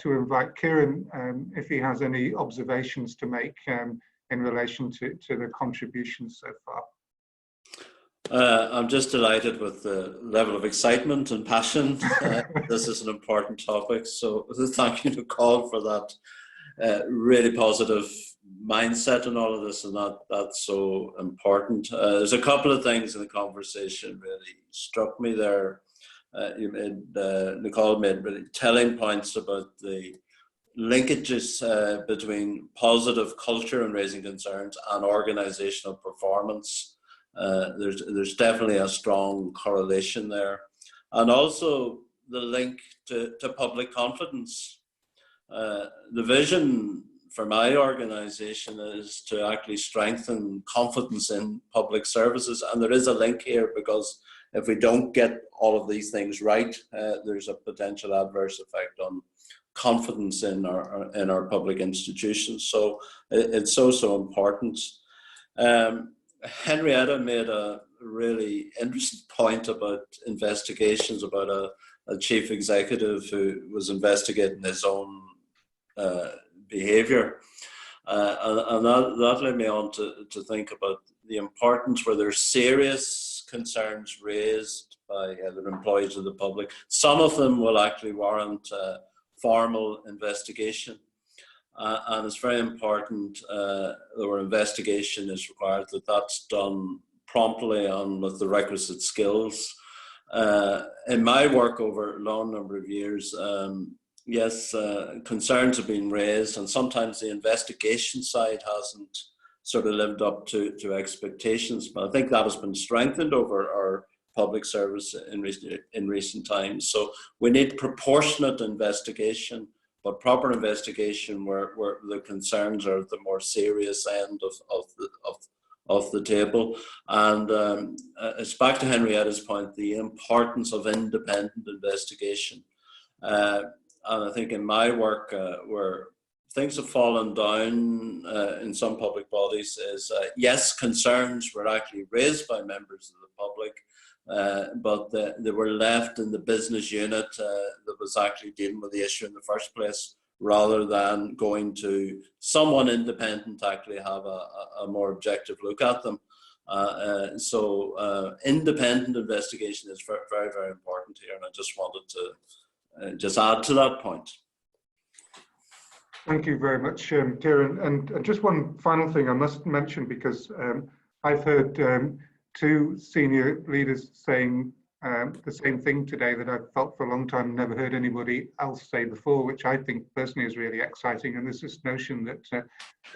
invite Kieran if he has any observations to make in relation to the contributions so far. I'm just delighted with the level of excitement and passion. This is an important topic, so thank you, Nicole, for that really positive mindset and all of this, and that's so important. There's a couple of things in the conversation really struck me there. Nicole made really telling points about the linkages between positive culture and raising concerns and organizational performance. There's definitely a strong correlation there, and also the link to public confidence. The vision for my organization is to actually strengthen confidence in public services, and there is a link here, because if we don't get all of these things right, there's a potential adverse effect on confidence in our public institutions. So it's so important. Henrietta made a really interesting point about investigations, about a chief executive who was investigating his own behaviour. And that led me on to think about the importance where there's serious concerns raised by other employees of the public. Some of them will actually warrant formal investigation. And it's very important that where investigation is required, that's done promptly and with the requisite skills. In my work over a long number of years, yes, concerns have been raised, and sometimes the investigation side hasn't sort of lived up to expectations. But I think that has been strengthened over our public service in recent times. So we need proportionate investigation, but proper investigation where the concerns are at the more serious end of the table. And it's back to Henrietta's point, the importance of independent investigation. And I think in my work, where things have fallen down in some public bodies is, yes, concerns were actually raised by members of the public, but they were left in the business unit that was actually dealing with the issue in the first place, rather than going to someone independent to actually have a more objective look at them. So independent investigation is very, very important here, and I just wanted to just add to that point. Thank you very much, Kieran. And just one final thing I must mention, because I've heard two senior leaders saying the same thing today that I've felt for a long time and never heard anybody else say before, which I think personally is really exciting. And there's this notion that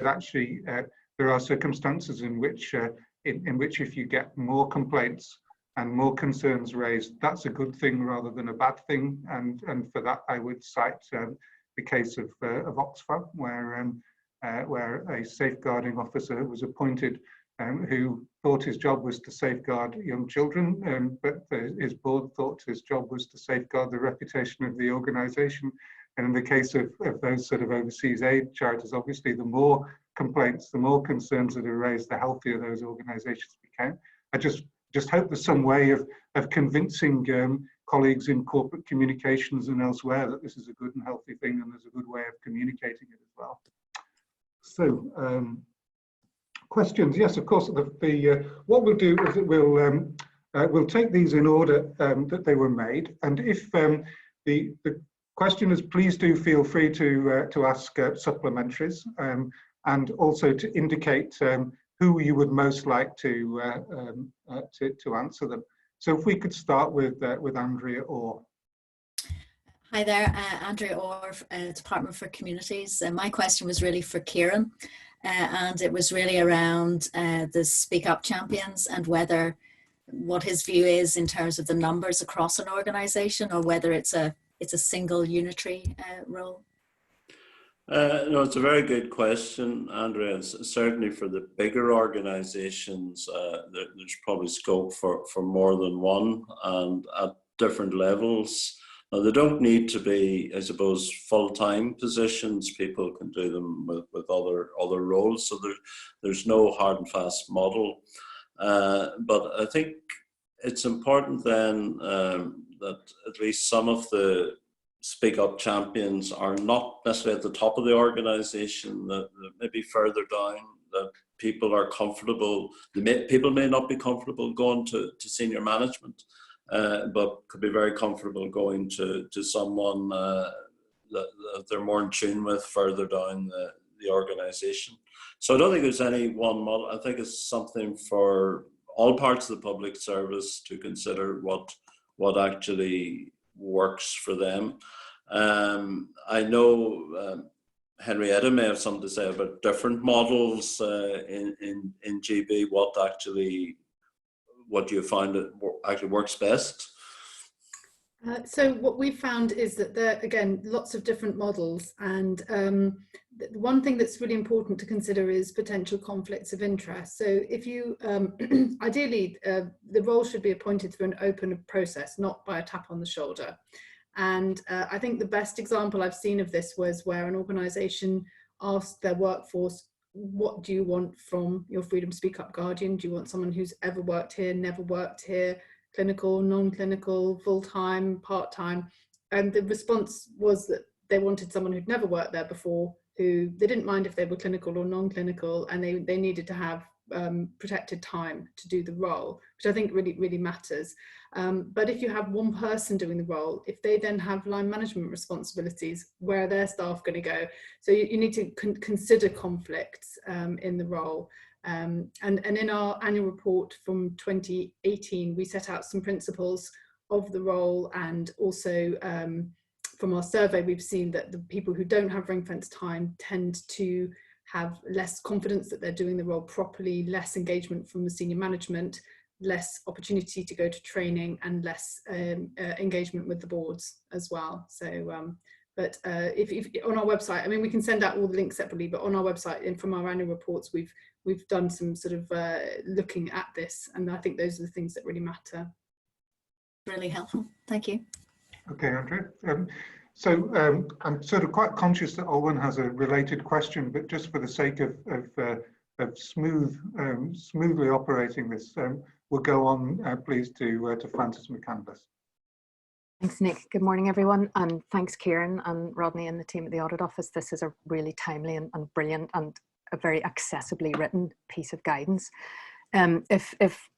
actually there are circumstances in which in which if you get more complaints and more concerns raised, that's a good thing rather than a bad thing. And for that, I would cite the case of Oxfam, where a safeguarding officer was appointed who thought his job was to safeguard young children, but his board thought his job was to safeguard the reputation of the organisation. And in the case of those sort of overseas aid charities, obviously the more complaints, the more concerns that are raised, the healthier those organisations become. I just hope there's some way of convincing colleagues in corporate communications and elsewhere that this is a good and healthy thing, and there's a good way of communicating it as well. So, questions? Yes, of course. What we'll do is that we'll take these in order that they were made, and if the questioners, please do feel free to ask supplementaries, and also to indicate who you would most like to answer them. So if we could start with Andrea Orr. Hi there, Andrea Orr, Department for Communities. My question was really for Kieran, and it was really around the Speak Up Champions and whether what his view is in terms of the numbers across an organisation, or whether it's a single unitary role. No, it's a very good question, Andrea. Certainly for the bigger organisations, there's probably scope for more than one, and at different levels. Now, they don't need to be, I suppose, full-time positions. People can do them with other roles, so there's no hard and fast model. But I think it's important then that at least some of the Speak Up champions are not necessarily at the top of the organisation, that maybe further down, that people are comfortable. People may not be comfortable going to senior management, but could be very comfortable going to someone that they're more in tune with further down the organisation. So I don't think there's any one model. I think it's something for all parts of the public service to consider what actually works for them. I know Henrietta may have something to say about different models in GB. What do you find that actually works best? So what we found is that there, again, lots of different models, and one thing that's really important to consider is potential conflicts of interest. So if you, ideally, the role should be appointed through an open process, not by a tap on the shoulder. And I think the best example I've seen of this was where an organisation asked their workforce, what do you want from your Freedom Speak Up Guardian? Do you want someone who's ever worked here, never worked here, clinical, non-clinical, full-time, part-time? And the response was that they wanted someone who'd never worked there before, who they didn't mind if they were clinical or non-clinical, and they needed to have protected time to do the role, which I think really matters. But if you have one person doing the role, if they then have line management responsibilities, where are their staff going to go? So you need to consider conflicts in the role. And in our annual report from 2018, we set out some principles of the role, and also from our survey, we've seen that the people who don't have ring-fence time tend to have less confidence that they're doing the role properly, less engagement from the senior management, less opportunity to go to training, and less engagement with the boards as well. So, but if on our website, I mean, we can send out all the links separately, but on our website and from our annual reports, we've done some sort of looking at this, and I think those are the things that really matter. Really helpful. Thank you. Okay, Andrea. So I'm sort of quite conscious that Olwen has a related question, but just for the sake of smoothly operating this, we'll go on, please, to Frances McCandless. Thanks, Nick. Good morning, everyone. And thanks, Kieran and Rodney and the team at the Audit Office. This is a really timely and brilliant and a very accessibly written piece of guidance. If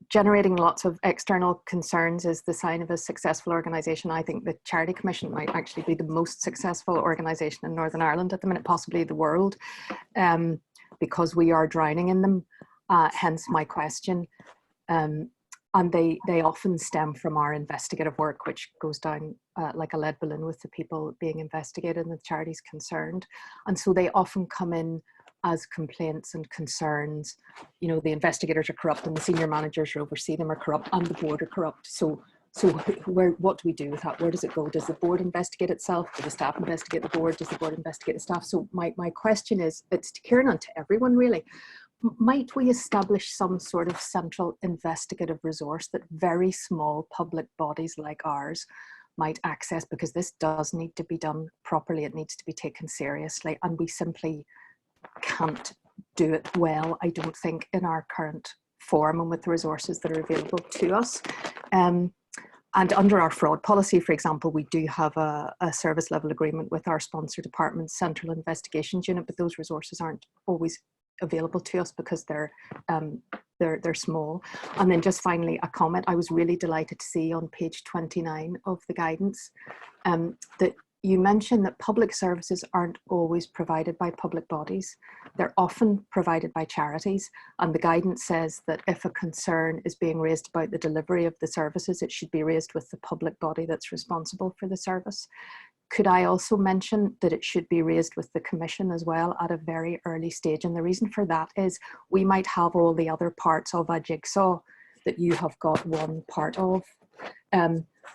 generating lots of external concerns is the sign of a successful organisation, I think the Charity Commission might actually be the most successful organisation in Northern Ireland at the minute, possibly the world, because we are drowning in them, hence my question. And they often stem from our investigative work, which goes down like a lead balloon with the people being investigated and the charities concerned. And so they often come in as complaints and concerns, you know, the investigators are corrupt and the senior managers who oversee them are corrupt and the board are corrupt. So what do we do with that? Where does it go? Does the board investigate itself? Do the staff investigate the board? Does the board investigate the staff? So my question is, it's to Kieran and to everyone really, might we establish some sort of central investigative resource that very small public bodies like ours might access, because this does need to be done properly, it needs to be taken seriously, and we simply can't do it well, I don't think, in our current form and with the resources that are available to us. And under our fraud policy, for example, we do have a service level agreement with our sponsor department's central investigations unit, but those resources aren't always available to us because they're small. And then just finally, a comment. I was really delighted to see on page 29 of the guidance that you mentioned that public services aren't always provided by public bodies. They're often provided by charities. And the guidance says that if a concern is being raised about the delivery of the services, it should be raised with the public body that's responsible for the service. Could I also mention that it should be raised with the Commission as well at a very early stage? And the reason for that is we might have all the other parts of a jigsaw that you have got one part of.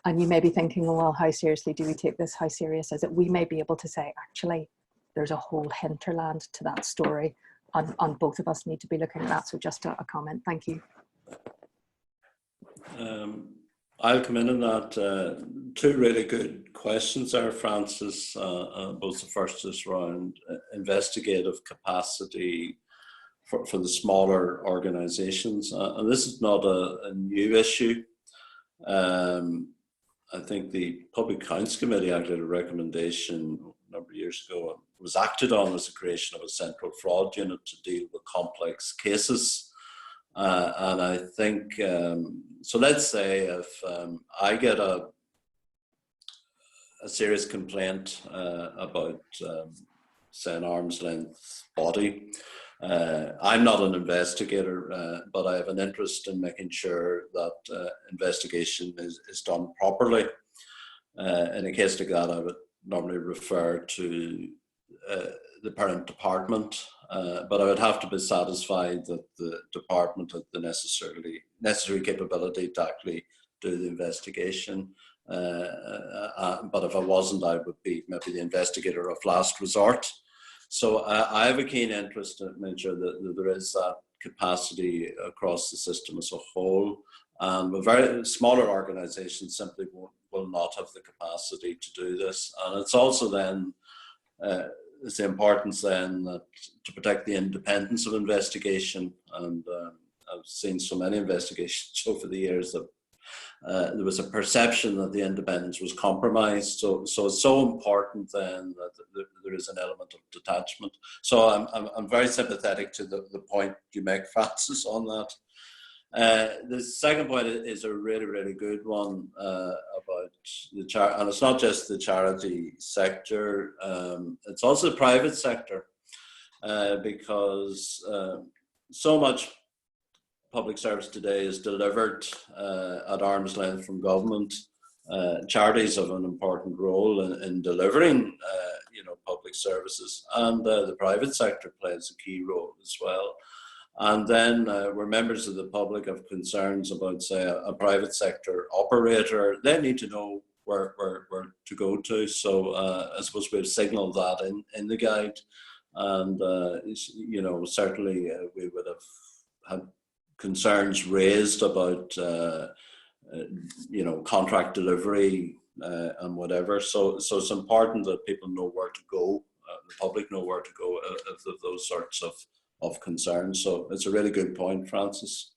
And you may be thinking, well, how seriously do we take this? How serious is it? We may be able to say, actually, there's a whole hinterland to that story, and both of us need to be looking at that. So just a comment. Thank you. I'll come in on that. Two really good questions there, Francis. Both the first is around investigative capacity for the smaller organisations. And this is not a new issue. I think the Public Accounts Committee acted a recommendation a number of years ago, was acted on, was the creation of a central fraud unit to deal with complex cases. And I think, so let's say if I get a serious complaint about, say, an arm's length body, I'm not an investigator, but I have an interest in making sure that investigation is done properly. In a case like that, I would normally refer to the parent department, but I would have to be satisfied that the department had the necessary capability to actually do the investigation. But if I wasn't, I would be maybe the investigator of last resort. So I have a keen interest in making sure that there is that capacity across the system as a whole. But very smaller organisations simply will not have the capacity to do this. And it's also then, it's the importance then to protect the independence of investigation. And I've seen so many investigations over the years that there was a perception that the independence was compromised. So it's so important then that there is an element of detachment. So I'm very sympathetic to the point you make, Francis, on that. The second point is a really, really good one about the charity, and it's not just the charity sector, it's also the private sector, because so much public service today is delivered at arm's length from government. Charities have an important role in delivering public services, and the private sector plays a key role as well. And then where members of the public have concerns about, say, a private sector operator, they need to know where to go to. So I suppose we've signalled that in the guide. And, certainly we would have had concerns raised about, contract delivery and whatever. So it's important that people know where to go, the public know where to go if those sorts of concerns. So it's a really good point, Francis.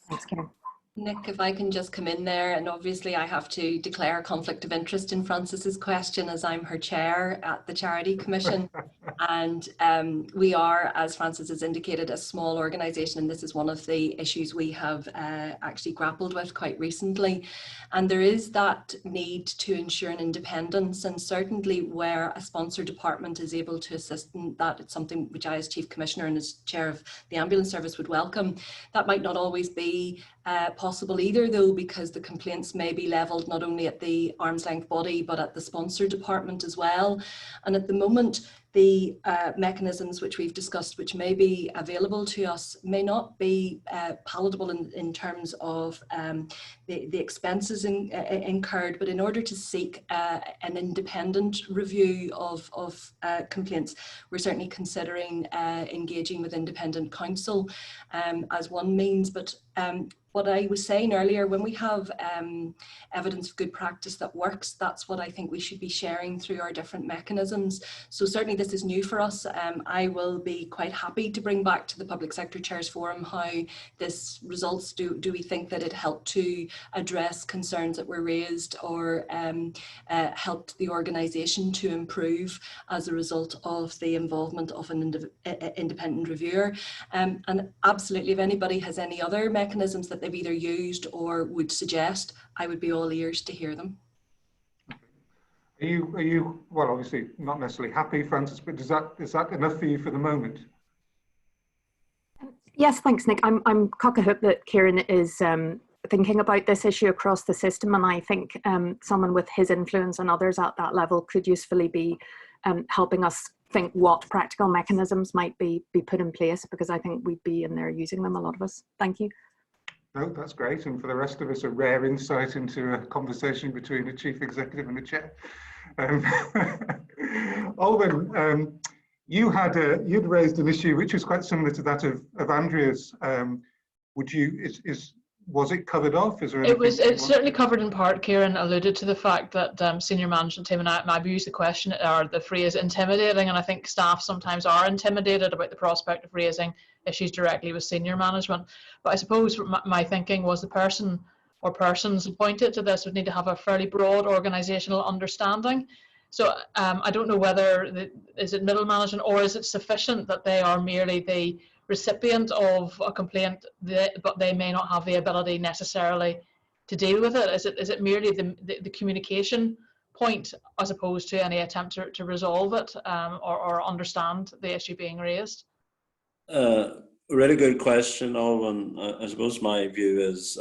Thanks, Karen. Nick, if I can just come in there, and obviously I have to declare a conflict of interest in Francis's question as I'm her chair at the Charity Commission. And we are, as Francis has indicated, a small organisation, and this is one of the issues we have actually grappled with quite recently. And there is that need to ensure an independence, and certainly where a sponsor department is able to assist in that, it's something which I as Chief Commissioner and as Chair of the Ambulance Service would welcome. That might not always be possible either, though, because the complaints may be levelled not only at the arm's length body but at the sponsor department as well. And at the moment the mechanisms which we've discussed, which may be available to us, may not be palatable in terms of the expenses incurred, but in order to seek an independent review of complaints, we're certainly considering engaging with independent counsel as one means. But what I was saying earlier, when we have evidence of good practice that works, that's what I think we should be sharing through our different mechanisms. So certainly this is new for us. I will be quite happy to bring back to the Public Sector Chairs Forum how this results. Do we think that it helped to address concerns that were raised, or helped the organisation to improve as a result of the involvement of an independent reviewer? And absolutely, if anybody has any other mechanisms that they've either used or would suggest, I would be all ears to hear them. Are you well, obviously not necessarily happy, Frances, but is that enough for you for the moment? Yes, thanks, Nick. I'm cock-a-hoop that Kieran is thinking about this issue across the system, and I think someone with his influence and others at that level could usefully be helping us think what practical mechanisms might be put in place, because I think we'd be in there using them, a lot of us. Thank you. No, that's great. And for the rest of us, a rare insight into a conversation between a chief executive and a chair. Olwen, you'd raised an issue which was quite similar to that of Andrea's. Was it covered off? Is there It's certainly covered in part. Kieran alluded to the fact that senior management team, and I've used the question or the phrase intimidating, and I think staff sometimes are intimidated about the prospect of raising issues directly with senior management. But I suppose my thinking was the person or persons appointed to this would need to have a fairly broad organisational understanding. So I don't know whether, is it middle management, or is it sufficient that they are merely the recipient of a complaint, but they may not have the ability necessarily to deal with it? Is it merely the communication point as opposed to any attempt to resolve it or understand the issue being raised? Really good question, Olwen. I suppose my view is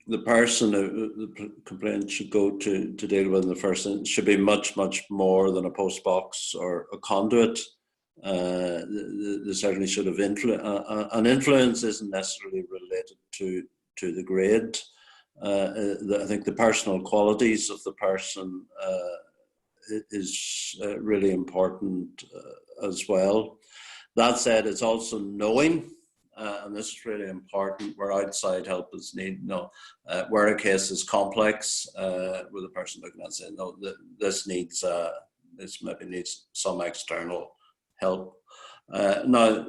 the person the complaint should go to deal with in the first instance should be much more than a post box or a conduit. They certainly should have influence. An influence isn't necessarily related to the grade. I think the personal qualities of the person is really important as well. That said, it's also knowing, and this is really important, where outside help is needed. Where a case is complex, with a person looking at saying, no, this maybe needs some external help. Now,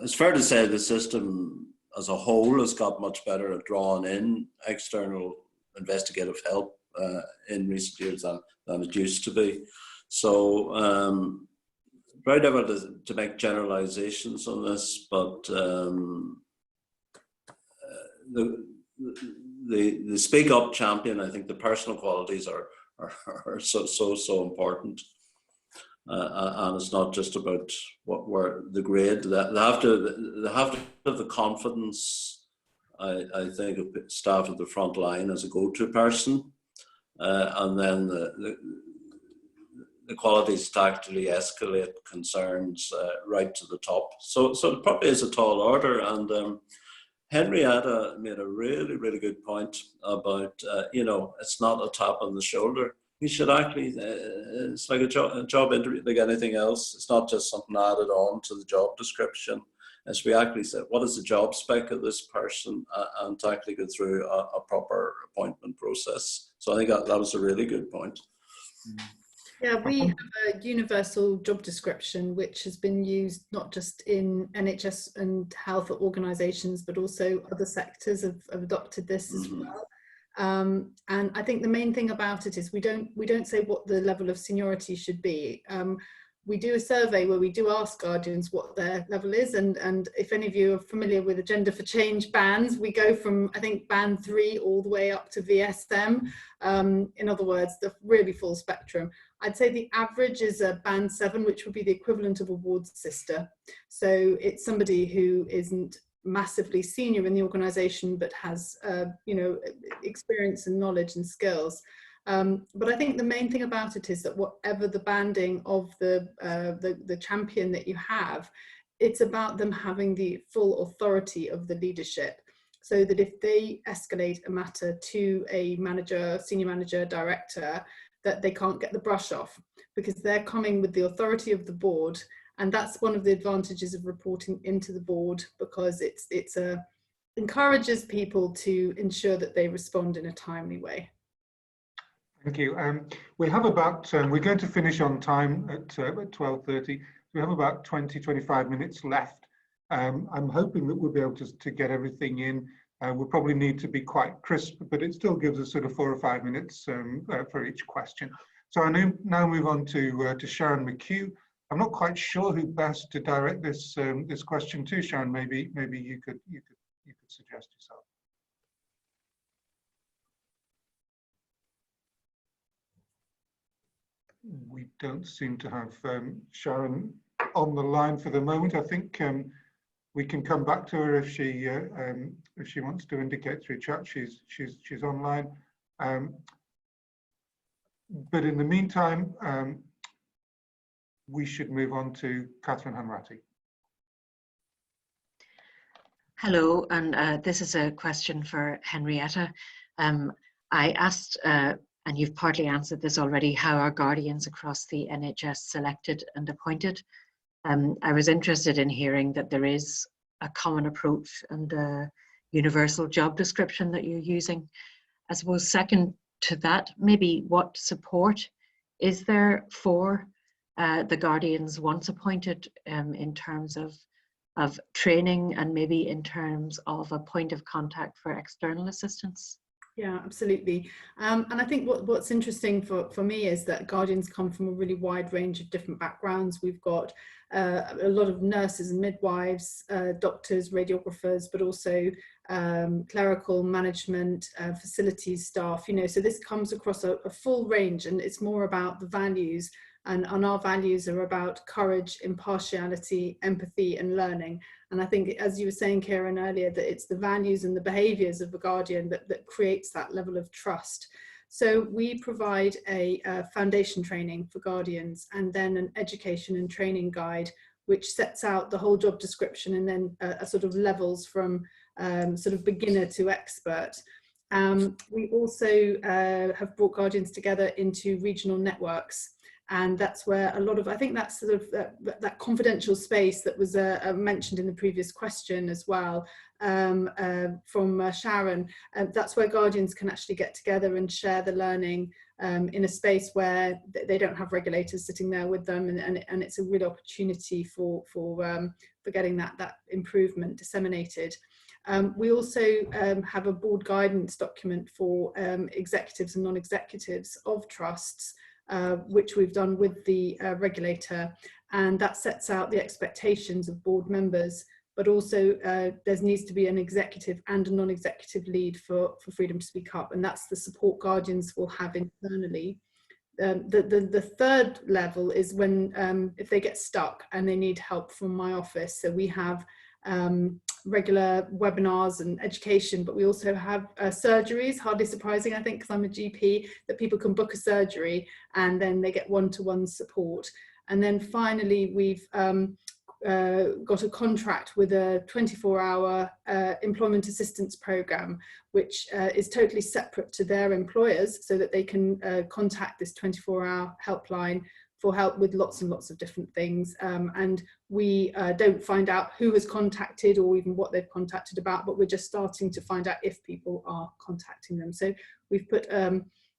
it's fair to say the system as a whole has got much better at drawing in external investigative help in recent years than it used to be. So, very difficult to make generalizations on this, but the speak up champion, I think the personal qualities are so important. And it's not just about where the grade. They have to have the confidence, I think, of staff at the front line as a go-to person, and then the qualities to actually escalate concerns right to the top. So it probably is a tall order. And Henrietta made a really good point about it's not a tap on the shoulder. We should actually, it's like a job interview, like anything else. It's not just something added on to the job description. As we actually said, what is the job spec of this person, and to actually go through a proper appointment process. So I think that was a really good point. Yeah, we have a universal job description which has been used not just in NHS and health organisations, but also other sectors have adopted this as well. And I think the main thing about it is we don't say what the level of seniority should be. We do a survey where we do ask guardians what their level is, and if any of you are familiar with Agenda for Change bands, we go from, I think, band 3 all the way up to VSM. In other words, the really full spectrum. I'd say the average is a band 7, which would be the equivalent of a ward sister. So it's somebody who isn't massively senior in the organisation, but has experience and knowledge and skills. But I think the main thing about it is that whatever the banding of the champion that you have, it's about them having the full authority of the leadership, so that if they escalate a matter to a manager, senior manager, director, that they can't get the brush off, because they're coming with the authority of the board. And that's one of the advantages of reporting into the board, because it encourages people to ensure that they respond in a timely way. Thank you. We have about, we're going to finish on time at 12:30. We have about 20-25 minutes left. I'm hoping that we'll be able to get everything in. We'll probably need to be quite crisp, but it still gives us sort of 4 or 5 minutes for each question. So I now move on to Sharon McHugh. I'm not quite sure who best to direct this this question to. Sharon, maybe you could suggest yourself. We don't seem to have Sharon on the line for the moment. I think we can come back to her if she wants to indicate through chat she's online. But in the meantime, we should move on to Catherine Hanratty. Hello, and this is a question for Henrietta. I asked, and you've partly answered this already, how are guardians across the NHS selected and appointed? I was interested in hearing that there is a common approach and a universal job description that you're using. I suppose second to that, maybe what support is there for the guardians once appointed in terms of training, and maybe in terms of a point of contact for external assistance? Yeah, absolutely. And I think what's interesting for me is that guardians come from a really wide range of different backgrounds. We've got a lot of nurses and midwives, doctors, radiographers, but also clerical management, facilities staff, you know, so this comes across a full range, and it's more about the values. And our values are about courage, impartiality, empathy, and learning. And I think, as you were saying, Kieran, earlier, that it's the values and the behaviours of a guardian that creates that level of trust. So we provide a foundation training for guardians, and then an education and training guide, which sets out the whole job description, and then a sort of levels from sort of beginner to expert. We also have brought guardians together into regional networks. And that's where a lot of, I think that's sort of that confidential space that was mentioned in the previous question as well from Sharon. That's where guardians can actually get together and share the learning in a space where they don't have regulators sitting there with them, and it's a real opportunity for getting that improvement disseminated. We also have a board guidance document for executives and non-executives of trusts, which we've done with the regulator, and that sets out the expectations of board members, but also there needs to be an executive and a non-executive lead for Freedom to Speak Up, and that's the support guardians will have internally. The third level is when if they get stuck and they need help from my office. So we have regular webinars and education, but we also have surgeries, hardly surprising, I think, because I'm a GP, that people can book a surgery and then they get one-to-one support. And then finally, we've got a contract with a 24-hour employment assistance program, which is totally separate to their employers, so that they can contact this 24-hour helpline for help with lots and lots of different things. And we don't find out who has contacted or even what they've contacted about, but we're just starting to find out if people are contacting them. So we've put,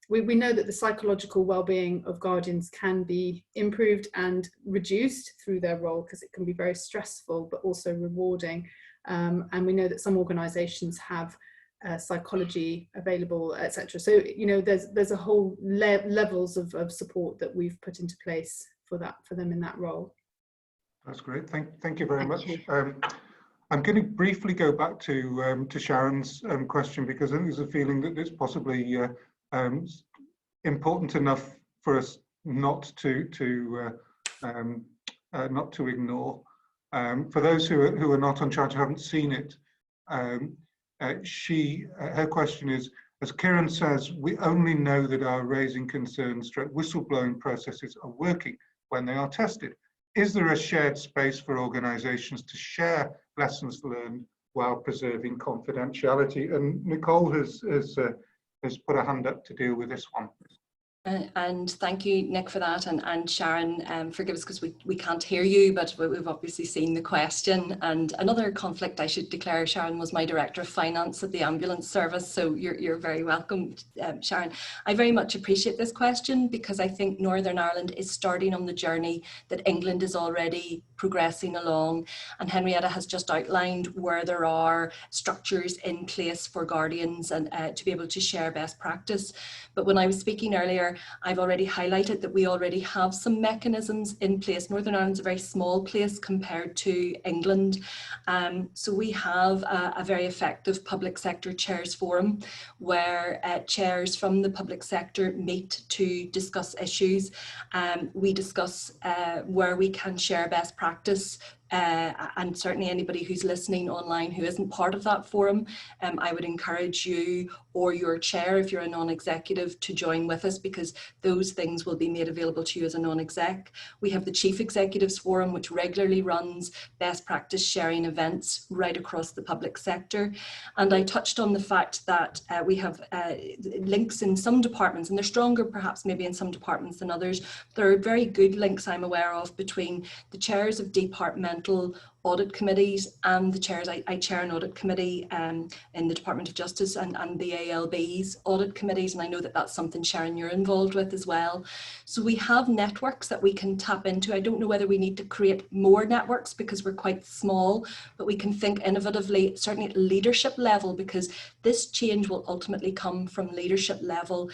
we know that the psychological well-being of guardians can be improved and reduced through their role, because it can be very stressful, but also rewarding. And we know that some organisations have psychology available, etc. So, you know, there's a whole levels of support that we've put into place for them in that role. That's great. Thank you very much. I'm going to briefly go back to Sharon's question, because I think there's a feeling that it's possibly important enough for us not to ignore. For those who are not on charge, who haven't seen it, her question is, As Kieran says, we only know that our raising concerns, whistleblowing processes are working when they are tested. Is there a shared space for organisations to share lessons learned while preserving confidentiality? And Nicole has put a hand up to deal with this one. And thank you, Nick, for that, and Sharon, forgive us because we can't hear you, but we've obviously seen the question. And another conflict I should declare, Sharon was my Director of Finance at the ambulance service, so you're very welcome, Sharon. I very much appreciate this question because I think Northern Ireland is starting on the journey that England is already progressing along, and Henrietta has just outlined where there are structures in place for guardians and to be able to share best practice. But when I was speaking earlier, I've already highlighted that we already have some mechanisms in place. Northern Ireland's a very small place compared to England. So we have a very effective public sector chairs forum where chairs from the public sector meet to discuss issues. We discuss where we can share best practice. And certainly anybody who's listening online who isn't part of that forum, I would encourage you or your chair, if you're a non-executive, to join with us because those things will be made available to you as a non-exec. We have the Chief Executives Forum, which regularly runs best practice sharing events right across the public sector. And I touched on the fact that we have links in some departments, and they're stronger perhaps maybe in some departments than others. There are very good links I'm aware of between the chairs of departmental audit committees and the chairs. I chair an audit committee in the Department of Justice and the ALB's audit committees, and I know that that's something, Sharon, you're involved with as well. So we have networks that we can tap into. I don't know whether we need to create more networks because we're quite small, but we can think innovatively, certainly at leadership level, because this change will ultimately come from leadership level,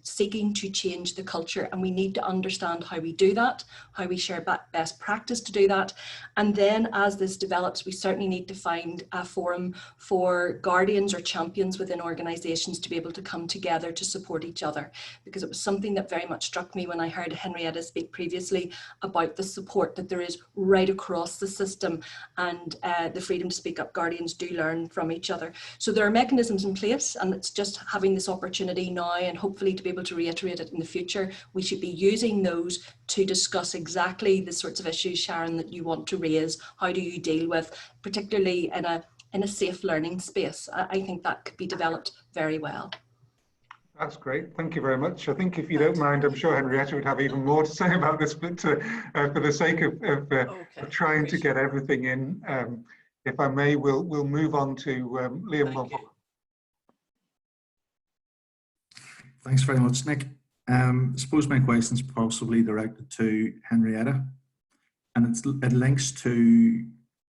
seeking to change the culture, and we need to understand how we do that, how we share best practice to do that. And then as this develops, we certainly need to find a forum for guardians or champions within organisations to be able to come together to support each other, because it was something that very much struck me when I heard Henrietta speak previously about the support that there is right across the system, and the Freedom to Speak Up guardians do learn from each other. So there are mechanisms in place, and it's just having this opportunity now and hopefully to be able to reiterate it in the future. We should be using those to discuss exactly the sorts of issues, Sharon, that you want to raise. How do you deal with, particularly in a safe learning space? I think that could be developed very well. That's great. Thank you very much. I think if you don't mind, I'm sure Henrietta would have even more to say about this, but for the sake of trying to get everything in, if I may, we'll move on to Liam Mulville. Thanks very much, Nick. I suppose my question is possibly directed to Henrietta, and it links to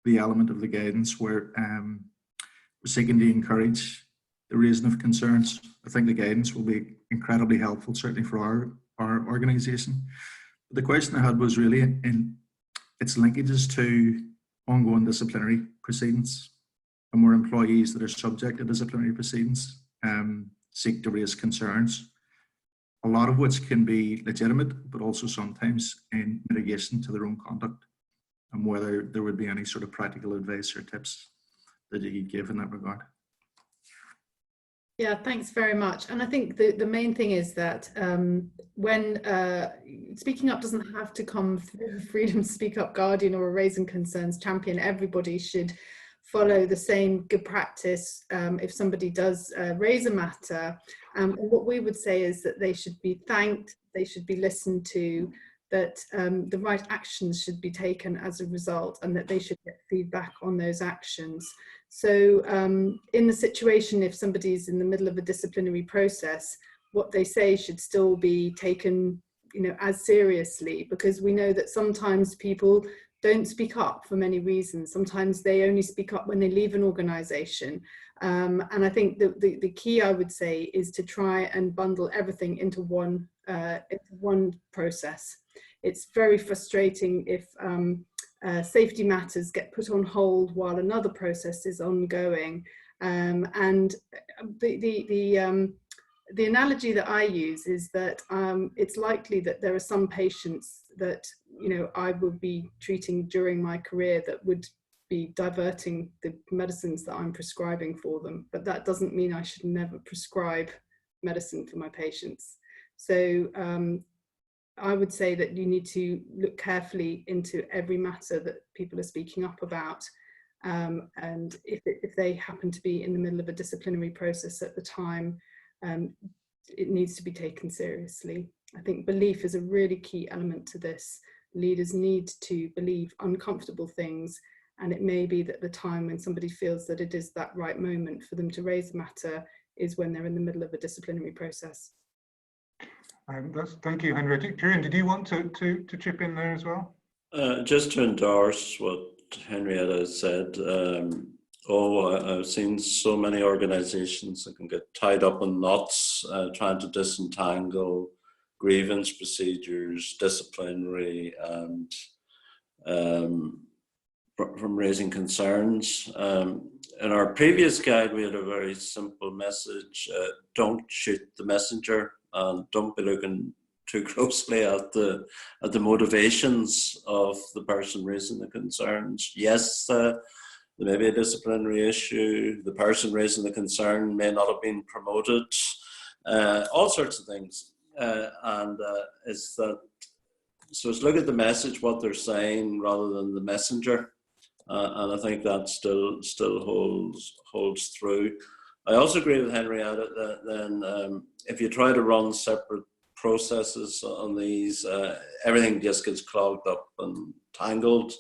the element of the guidance where we're seeking to encourage the raising of concerns. I think the guidance will be incredibly helpful, certainly for our organisation. The question I had was really in its linkages to ongoing disciplinary proceedings, and where employees that are subject to disciplinary proceedings seek to raise concerns, a lot of which can be legitimate, but also sometimes in mitigation to their own conduct, and whether there would be any sort of practical advice or tips that you could give in that regard. Yeah, thanks very much. And I think the main thing is that when speaking up doesn't have to come through Freedom to Speak Up guardian or a Raising Concerns champion. Everybody should follow the same good practice if somebody does raise a matter. And what we would say is that they should be thanked, they should be listened to, that the right actions should be taken as a result, and that they should get feedback on those actions. So in the situation, if somebody's in the middle of a disciplinary process, what they say should still be taken, as seriously, because we know that sometimes people don't speak up for many reasons. Sometimes they only speak up when they leave an organisation. And I think the key, I would say, is to try and bundle everything into one process. It's very frustrating if safety matters get put on hold while another process is ongoing. And the analogy that I use is that it's likely that there are some patients that I would be treating during my career that would be diverting the medicines that I'm prescribing for them, but that doesn't mean I should never prescribe medicine for my patients. So I would say that you need to look carefully into every matter that people are speaking up about. And if they happen to be in the middle of a disciplinary process at the time, it needs to be taken seriously. I think belief is a really key element to this. Leaders need to believe uncomfortable things, and it may be that the time when somebody feels that it is that right moment for them to raise the matter is when they're in the middle of a disciplinary process. Thank you, Henrietta. Kieran, did you want to chip in there as well? Just to endorse what Henrietta has said, I've seen so many organisations that can get tied up in knots trying to disentangle grievance procedures, disciplinary, and from raising concerns. In our previous guide, we had a very simple message: don't shoot the messenger, and don't be looking too closely at the motivations of the person raising the concerns. Yes, there may be a disciplinary issue. The person raising the concern may not have been promoted. All sorts of things, so it's look at the message, what they're saying, rather than the messenger, and I think that still holds through. I also agree with Henrietta that then if you try to run separate processes on these, everything just gets clogged up and tangled.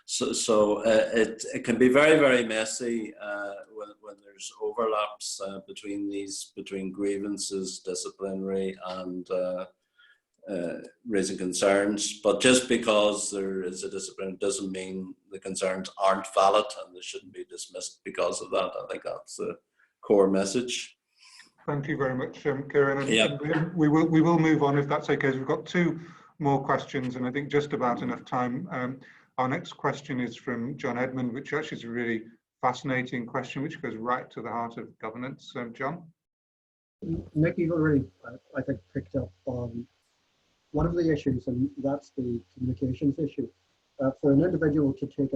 So it can be very, very messy when there's overlaps between grievances, disciplinary, and raising concerns. But just because there is a discipline doesn't mean the concerns aren't valid and they shouldn't be dismissed because of that. I think that's the core message. Thank you very much, Kieran. And yep. we will move on if that's okay. We've got two more questions, and I think just about enough time. Our next question is from John Edmund, which actually is a really fascinating question, which goes right to the heart of governance. John? Nick, you've already, I think, picked up on one of the issues, and that's the communications issue. For an individual to take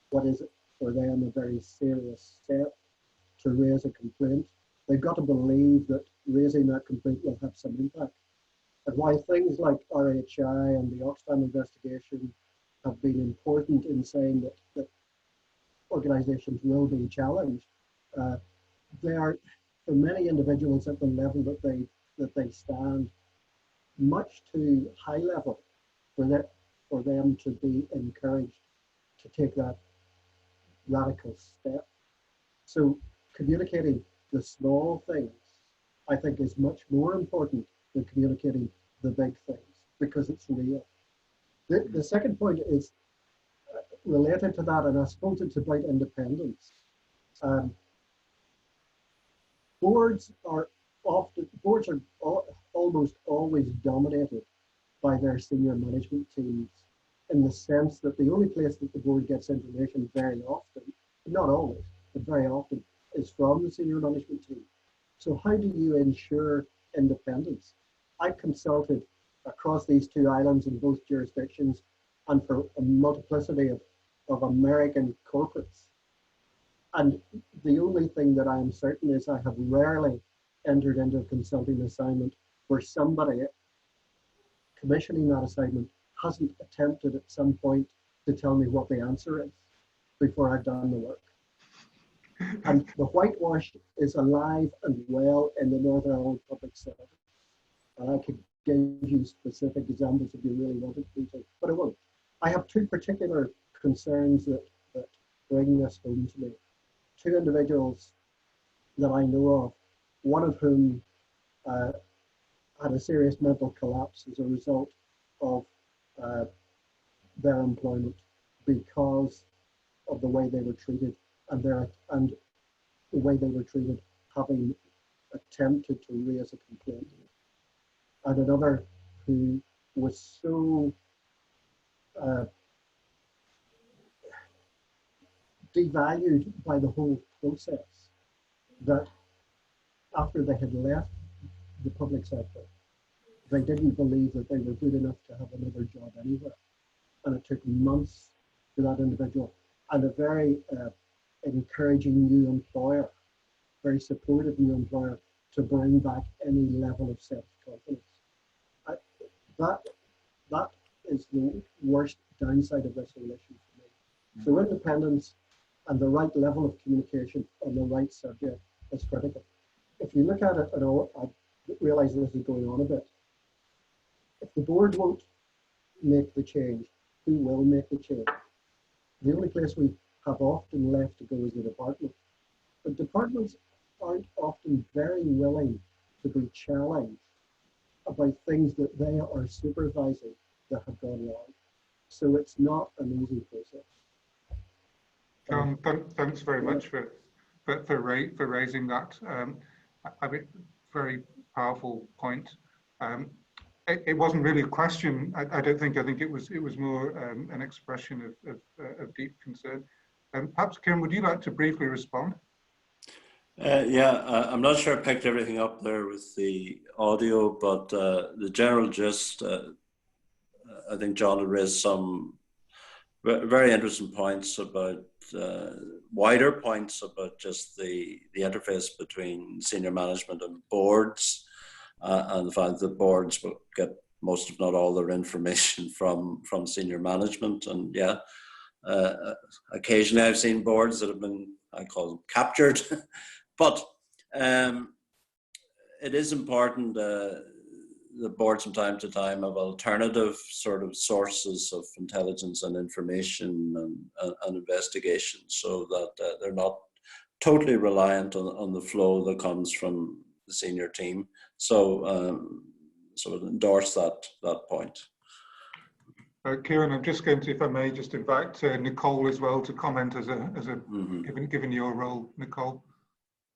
what is for them a very serious step to raise a complaint, they've got to believe that raising that complaint will have some impact. And while things like RHI and the Oxfam investigation have been important in saying that organisations will be challenged, they are, for many individuals at the level that they stand, much too high level for them to be encouraged to take that radical step. So communicating the small things, I think, is much more important than communicating the big things, because it's real. The second point is related to that, and I suppose it's about independence. Boards are almost always dominated by their senior management teams, in the sense that the only place that the board gets information very often, not always, but very often, is from the senior management team. So how do you ensure independence? I consulted across these two islands in both jurisdictions and for a multiplicity of American corporates. And the only thing that I am certain is I have rarely entered into a consulting assignment where somebody commissioning that assignment hasn't attempted at some point to tell me what the answer is before I've done the work. And the whitewash is alive and well in the Northern Ireland public sector. And I could give you specific examples if you really wanted me to, but I won't. I have two particular concerns that bring this home to me. Two individuals that I know of, one of whom had a serious mental collapse as a result of their employment because of the way they were treated and the way they were treated having attempted to raise a complaint. And another who was so devalued by the whole process that after they had left the public sector, they didn't believe that they were good enough to have another job anywhere. And it took months for that individual. and a very encouraging new employer, very supportive new employer to bring back any level of self-confidence. That is the worst downside of this whole issue for me. So independence and the right level of communication on the right subject is critical. If you look at it at all, I realise this is going on a bit. If the board won't make the change, who will make the change? The only place we have often left to go is the department. But departments aren't often very willing to be challenged about things that they are supervising that have gone wrong. So it's not an easy process. John, thanks very much for raising that. I mean, very powerful point. It wasn't really a question. I don't think. I think it was more an expression of deep concern. Perhaps, Kieran, would you like to briefly respond? Yeah, I'm not sure I picked everything up there with the audio, but the general gist, I think John had raised some very interesting points about, wider points about just the interface between senior management and boards, and the fact that boards will get most, if not all, their information from senior management. And yeah, occasionally I've seen boards that have been, I call them, captured. But it is important the boards from time to time have alternative sort of sources of intelligence and information and investigation, so that they're not totally reliant on the flow that comes from the senior team. So so endorse that point. Kieran, I'm just going to, if I may, just invite Nicole as well to comment as a given your role, Nicole.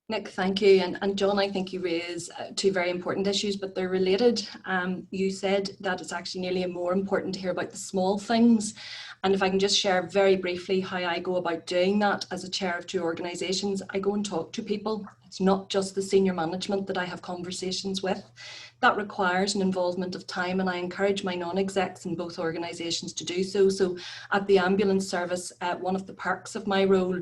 Nick, thank you. And John, I think you raise two very important issues, but they're related. You said that it's actually nearly more important to hear about the small things. And if I can just share very briefly how I go about doing that as a chair of two organisations, I go and talk to people. It's not just the senior management that I have conversations with. That requires an involvement of time, and I encourage my non-execs in both organisations to do so. So at the ambulance service, one of the perks of my role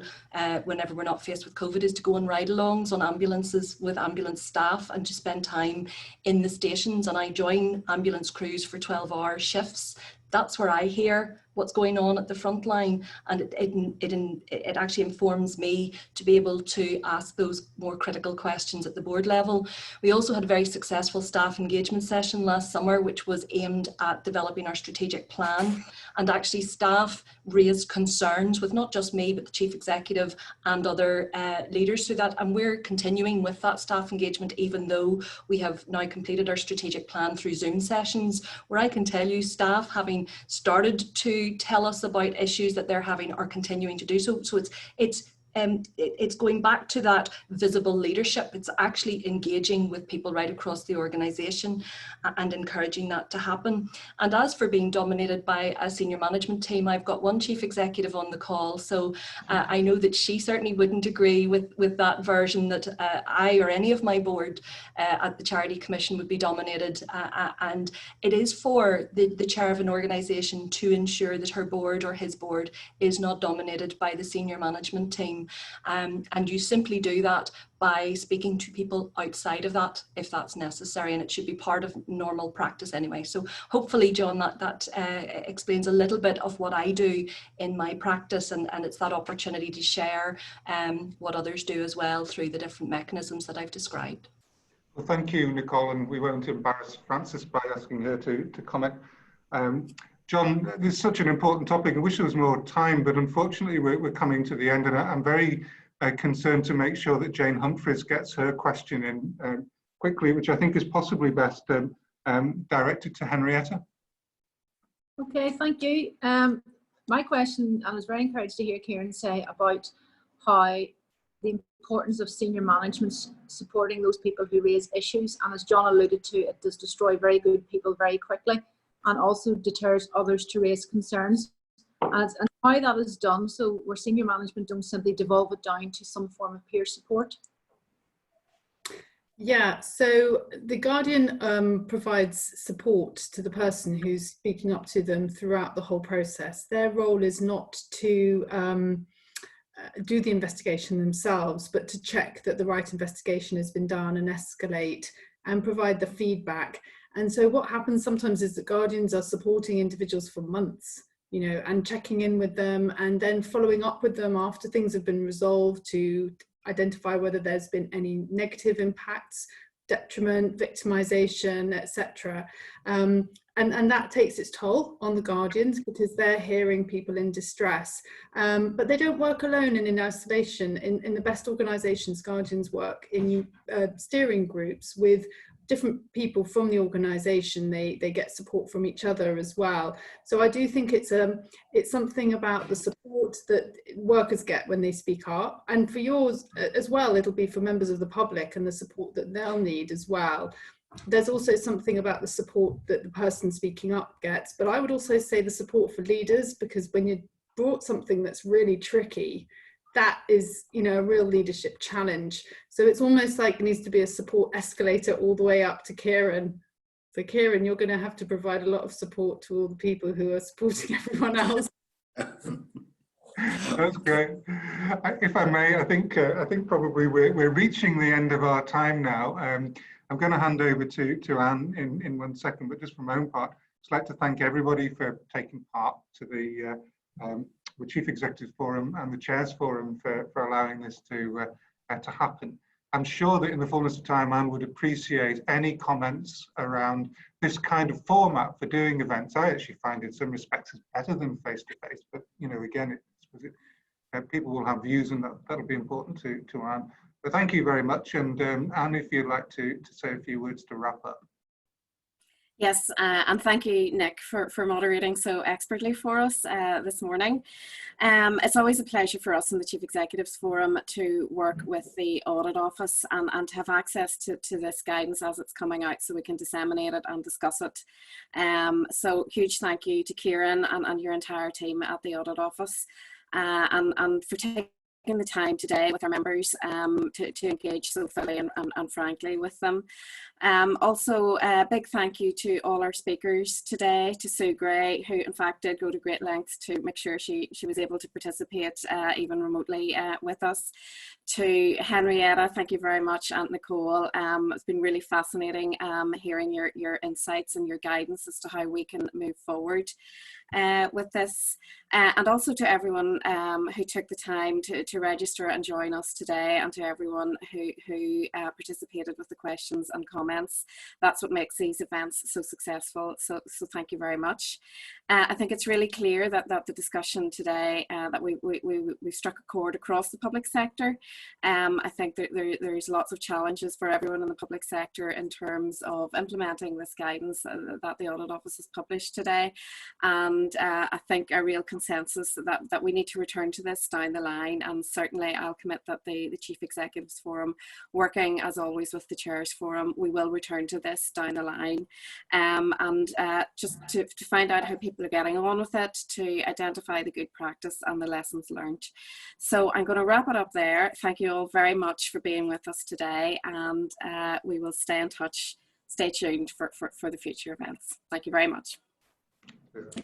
whenever we're not faced with COVID is to go on ride-alongs on ambulances with ambulance staff and to spend time in the stations. And I join ambulance crews for 12-hour shifts. That's where I hear what's going on at the front line, and it actually informs me to be able to ask those more critical questions at the board level. We also had a very successful staff engagement session last summer, which was aimed at developing our strategic plan, and actually staff raised concerns with not just me but the chief executive and other leaders through that, and we're continuing with that staff engagement even though we have now completed our strategic plan through Zoom sessions, where I can tell you staff, having started to tell us about issues that they're having, are continuing to do so. So it's going back to that visible leadership. It's actually engaging with people right across the organisation and encouraging that to happen. And as for being dominated by a senior management team, I've got one chief executive on the call, so I know that she certainly wouldn't agree with that version that I or any of my board at the Charity Commission would be dominated. And it is for the chair of an organisation to ensure that her board or his board is not dominated by the senior management team. And you simply do that by speaking to people outside of that if that's necessary, and it should be part of normal practice anyway. So hopefully, John, that explains a little bit of what I do in my practice, and it's that opportunity to share what others do as well through the different mechanisms that I've described. Well, thank you, Nicole, and we won't embarrass Frances by asking her to comment. John, this is such an important topic. I wish there was more time, but unfortunately we're coming to the end, and I'm very concerned to make sure that Jane Humphreys gets her question in quickly, which I think is possibly best directed to Henrietta. Okay, thank you. My question, I was very encouraged to hear Kieran say about how the importance of senior management supporting those people who raise issues, and as John alluded to, it does destroy very good people very quickly, and also deters others to raise concerns. And how that is done, so where senior management don't simply devolve it down to some form of peer support. Yeah, so the Guardian provides support to the person who's speaking up to them throughout the whole process. Their role is not to do the investigation themselves, but to check that the right investigation has been done and escalate and provide the feedback. And so what happens sometimes is that Guardians are supporting individuals for months, you know, and checking in with them and then following up with them after things have been resolved to identify whether there's been any negative impacts, detriment, victimization, etc. And that takes its toll on the Guardians because they're hearing people in distress. But they don't work alone and in isolation. In the best organisations, Guardians work in steering groups with different people from the organisation. They get support from each other as well. So I do think it's something about the support that workers get when they speak up, and for yours as well, it'll be for members of the public and the support that they'll need as well. There's also something about the support that the person speaking up gets, but I would also say the support for leaders, because when you're brought something that's really tricky, that is, you know, a real leadership challenge. So it's almost like it needs to be a support escalator all the way up to Kieran. So Kieran, you're going to have to provide a lot of support to all the people who are supporting everyone else. That's great. If I may, I think probably we're reaching the end of our time now. I'm going to hand over to Anne in 1 second, but just for my own part, I'd like to thank everybody for taking part to the Chief Executives Forum and the Chairs Forum for allowing this to happen. I'm sure that in the fullness of time, Anne would appreciate any comments around this kind of format for doing events. I actually find in some respects it's better than face-to-face, but you know, again, people will have views, and that'll be important to Anne. But thank you very much, and Anne, if you'd like to say a few words to wrap up. Yes, and thank you, Nick, for moderating so expertly for us this morning. It's always a pleasure for us in the Chief Executives Forum to work with the Audit Office and to have access to this guidance as it's coming out so we can disseminate it and discuss it. So huge thank you to Kieran and your entire team at the Audit Office and for taking the time today with our members to engage so fully and frankly with them. Also, a big thank you to all our speakers today, to Sue Gray, who in fact did go to great lengths to make sure she was able to participate even remotely with us. To Henrietta, thank you very much, and Nicole. It's been really fascinating hearing your insights and your guidance as to how we can move forward with this. And also to everyone who took the time to register and join us today, and to everyone who participated with the questions and comments. That's what makes these events so successful. So thank you very much. I think it's really clear that the discussion today, that we've struck a chord across the public sector. I think that there's lots of challenges for everyone in the public sector in terms of implementing this guidance that the Audit Office has published today. And I think a real consensus that we need to return to this down the line, and certainly I'll commit that the Chief Executives Forum, working as always with the Chairs Forum, we will return to this down the line, and just to find out how people are getting on with it, to identify the good practice and the lessons learned. So I'm going to wrap it up there. Thank you all very much for being with us today, and we will stay in touch. Stay tuned for the future events. Thank you very much. Yeah.